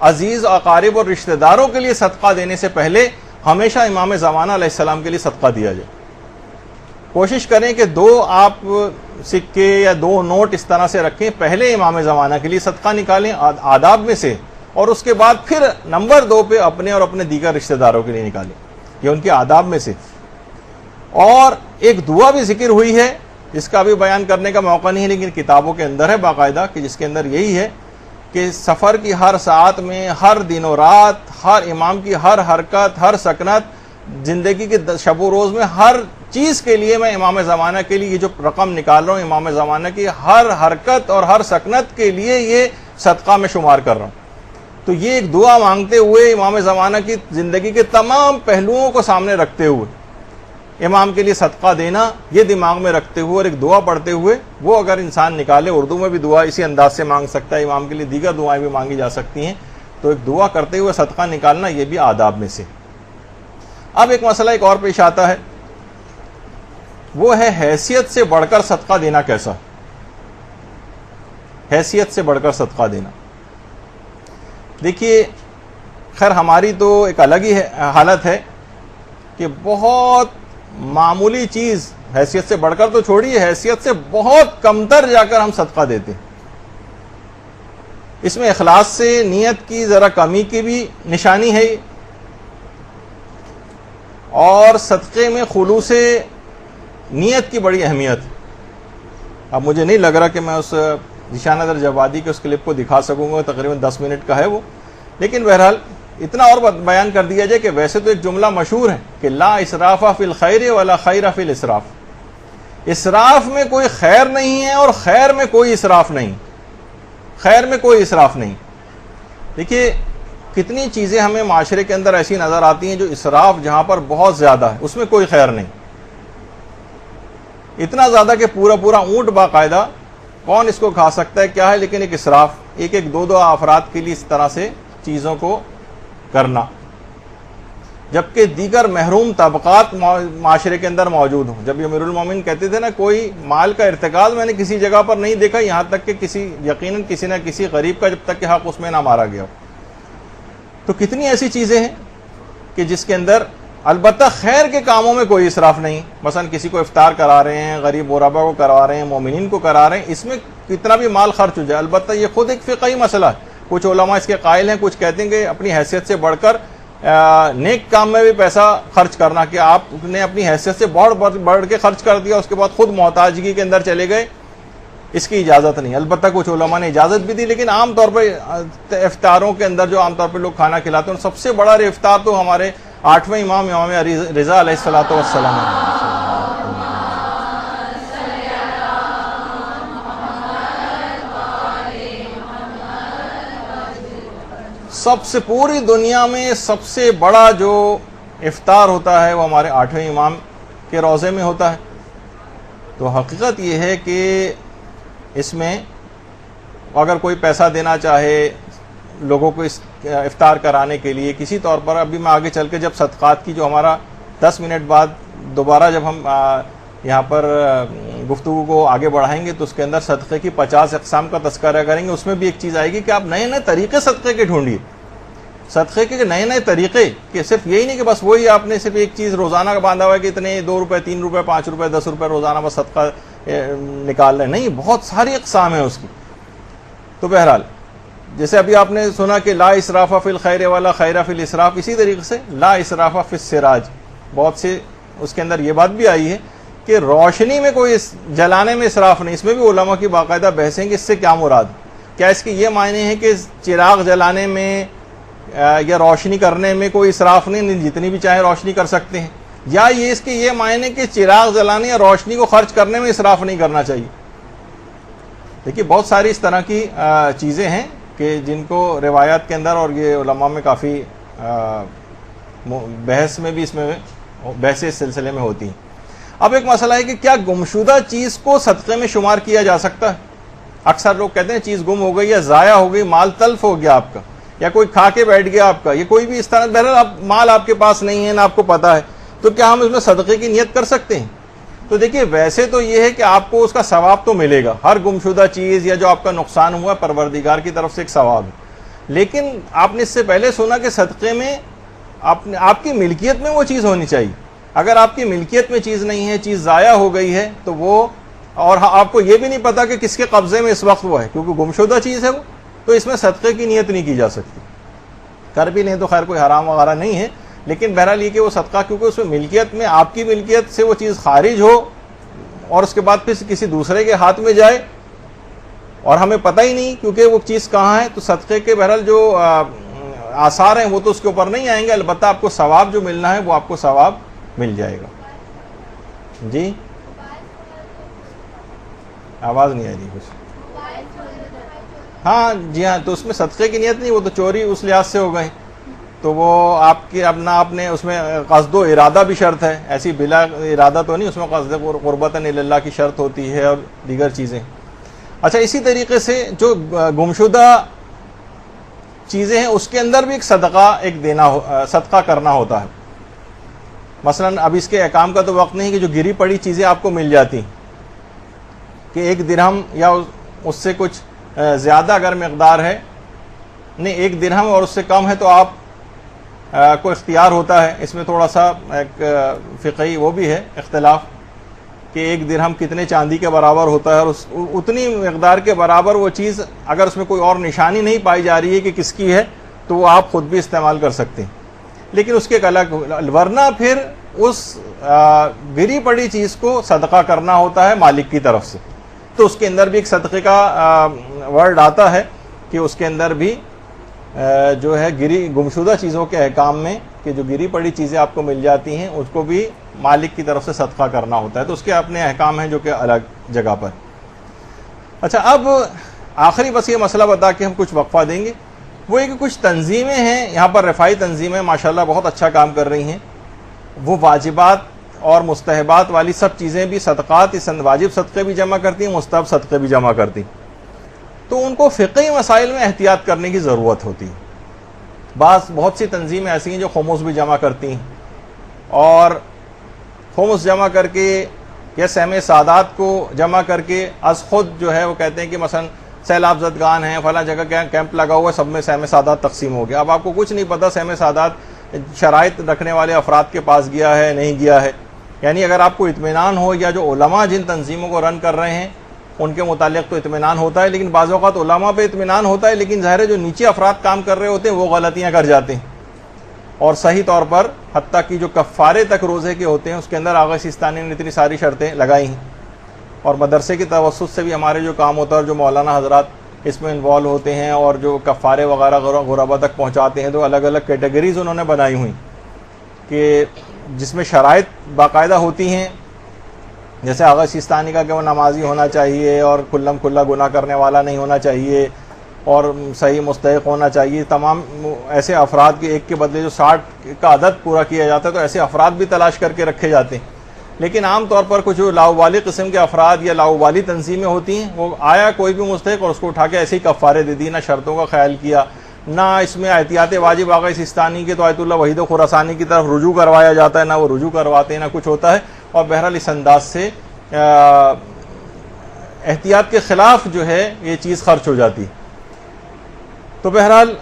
عزیز اقارب اور رشتہ داروں کے لیے صدقہ دینے سے پہلے ہمیشہ امام زمانہ علیہ السلام کے لیے صدقہ دیا جائے. کوشش کریں کہ 2 آپ سکے یا 2 نوٹ اس طرح سے رکھیں, پہلے امام زمانہ کے لیے صدقہ نکالیں آداب میں سے, اور اس کے بعد پھر نمبر 2 پہ اپنے اور اپنے دیگر رشتہ داروں کے لیے نکالیں, یہ ان کے آداب میں سے. اور ایک دعا بھی ذکر ہوئی ہے جس کا بھی بیان کرنے کا موقع نہیں ہے لیکن کتابوں کے اندر ہے باقاعدہ, کہ جس کے اندر یہی ہے کہ سفر کی ہر ساعت میں, ہر دن و رات, ہر امام کی ہر حرکت, ہر سکنت, زندگی کے شب و روز میں ہر چیز کے لیے میں امام زمانہ کے لیے یہ جو رقم نکال رہا ہوں امام زمانہ کی ہر حرکت اور ہر سکنت کے لیے یہ صدقہ میں شمار کر رہا ہوں. تو یہ ایک دعا مانگتے ہوئے امام زمانہ کی زندگی کے تمام پہلوؤں کو سامنے رکھتے ہوئے امام کے لیے صدقہ دینا, یہ دماغ میں رکھتے ہوئے اور ایک دعا پڑھتے ہوئے, وہ اگر انسان نکالے, اردو میں بھی دعا اسی انداز سے مانگ سکتا ہے, امام کے لیے دیگر دعائیں بھی مانگی جا سکتی ہیں, تو ایک دعا کرتے ہوئے صدقہ نکالنا یہ بھی آداب میں سے. اب ایک مسئلہ ایک اور پیش آتا ہے, وہ ہے حیثیت سے بڑھ کر صدقہ دینا کیسا. حیثیت سے بڑھ کر صدقہ دینا, دیکھیے خیر ہماری تو ایک الگ ہی حالت ہے کہ بہت معمولی چیز, حیثیت سے بڑھ کر تو چھوڑیے, حیثیت سے بہت کمتر جا کر ہم صدقہ دیتے ہیں. اس میں اخلاص سے نیت کی ذرا کمی کی بھی نشانی ہے, اور صدقے میں خلوص نیت کی بڑی اہمیت. اب مجھے نہیں لگ رہا کہ میں اس ذیشان ادر جوادی کے اس کلپ کو دکھا سکوں گا, تقریباً 10 منٹ کا ہے وہ, لیکن بہرحال اتنا اور بیان کر دیا جائے کہ ویسے تو ایک جملہ مشہور ہے کہ لا اسراف فی الخیر ولا خیر فی الاسراف. اسراف میں کوئی خیر نہیں ہے اور خیر میں کوئی اسراف نہیں, خیر میں کوئی اسراف نہیں. دیکھیے کتنی چیزیں ہمیں معاشرے کے اندر ایسی نظر آتی ہیں جو اسراف جہاں پر بہت زیادہ ہے اس میں کوئی خیر نہیں. اتنا زیادہ کہ پورا پورا اونٹ باقاعدہ کون اس کو کھا سکتا ہے کیا ہے, لیکن ایک اسراف, ایک 2 افراد کے لیے اس طرح سے چیزوں کو کرنا, جبکہ دیگر محروم طبقات معاشرے کے اندر موجود ہوں. جب امیر المومنین کہتے تھے نا کوئی مال کا ارتکاز میں نے کسی جگہ پر نہیں دیکھا یہاں تک کہ یقیناً کسی نہ کسی غریب کا جب تک کہ حق اس میں نہ مارا گیا. تو کتنی ایسی چیزیں ہیں کہ جس کے اندر البتہ خیر کے کاموں میں کوئی اسراف نہیں. مثلا کسی کو افطار کرا رہے ہیں, غریب غربا کو کروا رہے ہیں, مومنین کو کرا رہے ہیں, اس میں کتنا بھی مال خرچ ہو جائے, البتہ یہ خود ایک فقہی مسئلہ ہے. کچھ علماء اس کے قائل ہیں, کچھ کہتے ہیں کہ اپنی حیثیت سے بڑھ کر نیک کام میں بھی پیسہ خرچ کرنا, کہ آپ نے اپنی حیثیت سے بڑھ کے خرچ کر دیا, اس کے بعد خود محتاجگی کے اندر چلے گئے, اس کی اجازت نہیں. البتہ کچھ علماء نے اجازت بھی دی, لیکن عام طور پر افطاروں کے اندر جو عام طور پہ لوگ کھانا کھلاتے ہیں, سب سے بڑا افطار تو ہمارے 8ویں امام رضا علیہ الصلوۃ والسلام ہے. سب سے پوری دنیا میں سب سے بڑا جو افطار ہوتا ہے وہ ہمارے 8ویں امام کے روضے میں ہوتا ہے. تو حقیقت یہ ہے کہ اس میں اگر کوئی پیسہ دینا چاہے لوگوں کو اس افطار کرانے کے لیے کسی طور پر, ابھی میں آگے چل کے جب صدقات کی جو ہمارا 10 منٹ بعد دوبارہ جب ہم یہاں پر گفتگو کو آگے بڑھائیں گے تو اس کے اندر صدقے کی 50 اقسام کا تذکرہ کریں گے. اس میں بھی ایک چیز آئے گی کہ آپ نئے نئے طریقے صدقے کے ڈھونڈیے, صدقے کے نئے نئے طریقے, کہ صرف یہی نہیں کہ بس وہی آپ نے صرف ایک چیز روزانہ کا باندھا ہوا ہے کہ اتنے 2 روپے 3 روپے 5 روپے 10 روپے روزانہ بس صدقہ نکال رہے, نہیں, بہت ساری اقسام ہیں اس کی. تو بہرحال جیسے ابھی آپ نے سنا کہ لا اسراف فی الخیر ولا خیر فی الاسراف, اسی طریقے سے لا اسراف فی السراج, بہت سے اس کے اندر یہ بات بھی آئی ہے کہ روشنی میں کوئی جلانے میں اسراف نہیں. اس میں بھی علماء کی باقاعدہ بحث ہیں کہ اس سے کیا مراد, کیا اس کی یہ معنی ہے کہ چراغ جلانے میں یا روشنی کرنے میں کوئی اسراف نہیں, جتنی بھی چاہے روشنی کر سکتے ہیں, یا یہ اس کے یہ معنی کہ چراغ جلانے یا روشنی کو خرچ کرنے میں اسراف نہیں کرنا چاہیے. دیکھیے بہت ساری اس طرح کی چیزیں ہیں کہ جن کو روایات کے اندر اور یہ علماء میں کافی بحث میں بھی اس میں بحث اس سلسلے میں ہوتی ہیں. اب ایک مسئلہ ہے کہ کیا گمشدہ چیز کو صدقے میں شمار کیا جا سکتا ہے؟ اکثر لوگ کہتے ہیں چیز گم ہو گئی یا ضائع ہو گئی، مال تلف ہو گیا آپ کا، یا کوئی کھا کے بیٹھ گیا آپ کا، یہ کوئی بھی اس طرح، بہرحال مال آپ کے پاس نہیں ہے نہ آپ کو پتا ہے، تو کیا ہم اس میں صدقے کی نیت کر سکتے ہیں؟ تو دیکھیے ویسے تو یہ ہے کہ آپ کو اس کا ثواب تو ملے گا، ہر گمشدہ چیز یا جو آپ کا نقصان ہوا پروردگار کی طرف سے ایک ثواب ہے. لیکن آپ نے اس سے پہلے سنا کہ صدقے میں آپ کی ملکیت میں وہ چیز ہونی چاہیے. اگر آپ کی ملکیت میں چیز نہیں ہے، چیز ضائع ہو گئی ہے، تو وہ، اور آپ کو یہ بھی نہیں پتا کہ کس کے قبضے میں اس وقت وہ ہے، کیونکہ گمشدہ چیز ہے وہ، تو اس میں صدقے کی نیت نہیں کی جا سکتی. کر بھی لیں تو خیر کوئی حرام وغیرہ نہیں ہے، لیکن بہرحال یہ کہ وہ صدقہ، کیونکہ اس میں ملکیت میں آپ کی ملکیت سے وہ چیز خارج ہو اور اس کے بعد پھر کسی دوسرے کے ہاتھ میں جائے اور ہمیں پتہ ہی نہیں کیونکہ وہ چیز کہاں ہے، تو صدقے کے بہرحال جو آثار ہیں وہ تو اس کے اوپر نہیں آئیں گے، البتہ آپ کو ثواب جو ملنا ہے وہ آپ کو ثواب مل جائے گا. جی آواز نہیں آ رہی کچھ. ہاں جی ہاں، تو اس میں صدقے کی نیت نہیں، وہ تو چوری اس لحاظ سے ہو گئی، تو وہ آپ کی اپنا آپ نے اس میں قصد و ارادہ بھی شرط ہے، ایسی بلا ارادہ تو نہیں، اس میں قصد قربتاً اللہ کی شرط ہوتی ہے اور دیگر چیزیں. اچھا اسی طریقے سے جو گمشدہ چیزیں ہیں اس کے اندر بھی ایک صدقہ کرنا ہوتا ہے. مثلا اب اس کے احکام کا تو وقت نہیں کہ جو گری پڑی چیزیں آپ کو مل جاتی کہ 1 درہم یا اس سے کچھ زیادہ اگر مقدار ہے، نہیں 1 درہم اور اس سے کم ہے تو آپ کو اختیار ہوتا ہے. اس میں تھوڑا سا ایک فقہی وہ بھی ہے اختلاف کہ 1 درہم کتنے چاندی کے برابر ہوتا ہے، اور اتنی مقدار کے برابر وہ چیز اگر اس میں کوئی اور نشانی نہیں پائی جا رہی ہے کہ کس کی ہے تو وہ آپ خود بھی استعمال کر سکتے ہیں. لیکن اس کے ایک الگ، ورنہ پھر اس گری پڑی چیز کو صدقہ کرنا ہوتا ہے مالک کی طرف سے. تو اس کے اندر بھی ایک صدقے کا ورڈ آتا ہے کہ اس کے اندر بھی جو ہے گمشدہ چیزوں کے احکام میں کہ جو گری پڑی چیزیں آپ کو مل جاتی ہیں اس کو بھی مالک کی طرف سے صدقہ کرنا ہوتا ہے. تو اس کے اپنے احکام ہیں جو کہ الگ جگہ پر. اچھا اب آخری بس یہ مسئلہ بتا کے ہم کچھ وقفہ دیں گے، وہ یہ کہ کچھ تنظیمیں ہیں یہاں پر، رفاعی تنظیمیں ماشاءاللہ بہت اچھا کام کر رہی ہیں. وہ واجبات اور مستحبات والی سب چیزیں بھی، صدقات، واجب صدقے بھی جمع کرتی ہیں، مستحب صدقے بھی جمع کرتی ہیں. تو ان کو فقہی مسائل میں احتیاط کرنے کی ضرورت ہوتی ہے. بہت سی تنظیمیں ایسی ہیں جو خمس بھی جمع کرتی ہیں، اور خمس جمع کر کے یا سہم سادات کو جمع کر کے از خود جو ہے وہ کہتے ہیں کہ مثلا سیلاب زدگان ہیں، فلاں جگہ کیمپ لگا ہوا ہے، سب میں سہم سادات تقسیم ہو گیا. اب آپ کو کچھ نہیں پتا سہم سادات شرائط رکھنے والے افراد کے پاس گیا ہے نہیں گیا ہے. یعنی اگر آپ کو اطمینان ہو، یا جو علماء جن تنظیموں کو رن کر رہے ہیں ان کے متعلق تو اطمینان ہوتا ہے، لیکن بعض اوقات علماء پہ اطمینان ہوتا ہے، لیکن ظاہر ہے جو نیچے افراد کام کر رہے ہوتے ہیں وہ غلطیاں کر جاتے ہیں. اور صحیح طور پر حتیٰ کہ جو کفارے تک روزے کے ہوتے ہیں اس کے اندر آغا سیستانی نے اتنی ساری شرطیں لگائی ہیں. اور مدرسے کی توسط سے بھی ہمارے جو کام ہوتا ہے اور جو مولانا حضرات اس میں انوالو ہوتے ہیں اور جو کفارے وغیرہ غربا تک پہنچاتے ہیں، تو الگ الگ کیٹیگریز انہوں نے بنائی ہوئی کہ جس میں شرائط باقاعدہ ہوتی ہیں، جیسے آغا سیستانی کا کہ وہ نمازی ہونا چاہیے اور کھلم کھلا گناہ کرنے والا نہیں ہونا چاہیے اور صحیح مستحق ہونا چاہیے. تمام ایسے افراد کے ایک کے بدلے جو 60 کا عدد پورا کیا جاتا ہے، تو ایسے افراد بھی تلاش کر کے رکھے جاتے ہیں. لیکن عام طور پر کچھ جو لاؤبالی قسم کے افراد یا لاؤبالی تنظیمیں ہوتی ہیں، وہ آیا کوئی بھی مستحق اور اس کو اٹھا کے ایسے ہی کفارے دے دی، نہ شرطوں کا خیال کیا، نہ اس میں احتیاط واجب آغا سیستانی کے تو آیت اللہ وحید خراسانی کی طرف رجوع کروایا جاتا ہے، نہ وہ رجوع کرواتے ہیں نہ کچھ ہوتا ہے. اور بہرحال اس انداز سے احتیاط کے خلاف جو ہے یہ چیز خرچ ہو جاتی. تو بہرحال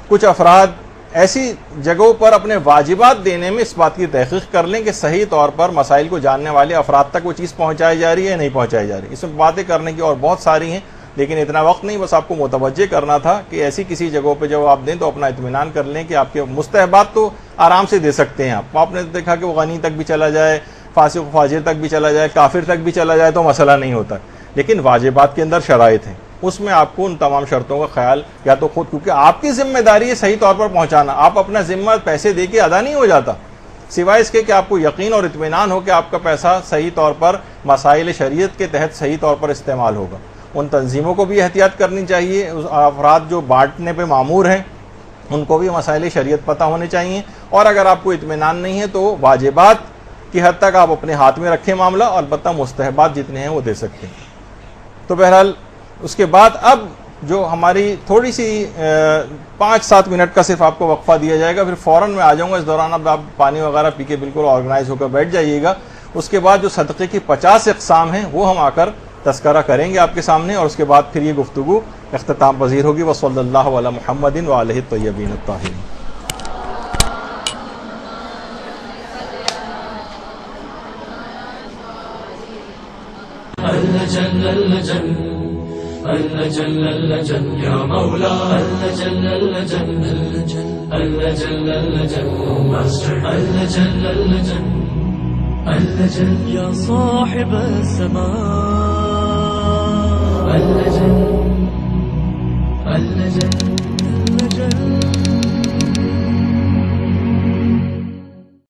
کچھ افراد ایسی جگہوں پر اپنے واجبات دینے میں اس بات کی تحقیق کر لیں کہ صحیح طور پر مسائل کو جاننے والے افراد تک وہ چیز پہنچائی جا رہی ہے یا نہیں پہنچائی جا رہی. اس میں باتیں کرنے کی اور بہت ساری ہیں، لیکن اتنا وقت نہیں، بس آپ کو متوجہ کرنا تھا کہ ایسی کسی جگہوں پہ جب آپ دیں تو اپنا اطمینان کر لیں کہ آپ کے مستحبات تو آرام سے دے سکتے ہیں. آپ نے دیکھا کہ وہ غنی تک بھی چلا جائے، فاسق و فاجر تک بھی چلا جائے، کافر تک بھی چلا جائے تو مسئلہ نہیں ہوتا. لیکن واجبات کے اندر شرائط ہیں، اس میں آپ کو ان تمام شرطوں کا خیال یا تو خود، کیونکہ آپ کی ذمہ داری ہے صحیح طور پر پہنچانا. آپ اپنا ذمہ پیسے دے کے ادا نہیں ہو جاتا، سوائے اس کے کہ آپ کو یقین اور اطمینان ہو کہ آپ کا پیسہ صحیح طور پر مسائل شریعت کے تحت صحیح طور پر استعمال ہوگا۔ ان تنظیموں کو بھی احتیاط کرنی چاہیے، اس افراد جو بانٹنے پہ مامور ہیں ان کو بھی مسائل شریعت پتہ ہونے چاہیے، اور اگر آپ کو اطمینان نہیں ہے تو واجبات کی حد تک آپ اپنے ہاتھ میں رکھیں معاملہ، اور البتہ مستحبات جتنے ہیں وہ دے سکتے ہیں۔ تو بہرحال اس کے بعد اب جو ہماری تھوڑی سی 5-7 منٹ کا صرف آپ کو وقفہ دیا جائے گا، پھر فوراً میں آ جاؤں گا۔ اس دوران اب آپ پانی وغیرہ پی کے بالکل آرگنائز ہو کر بیٹھ جائیے گا۔ اس کے بعد جو صدقے کی 50 اقسام ہیں وہ ہم آ کر تذکرہ کریں گے آپ کے سامنے، اور اس کے بعد پھر یہ گفتگو اختتام پذیر ہوگی۔ وصلی اللہ علی محمد وآلہ الطیبین الطاہرین۔ اللجن اللجن اللجن اللجن يا مولا اللجن اللجن اللجن اللجن اللجن اللجن اللجن اللجن يا صاحب السماء اللجن اللجن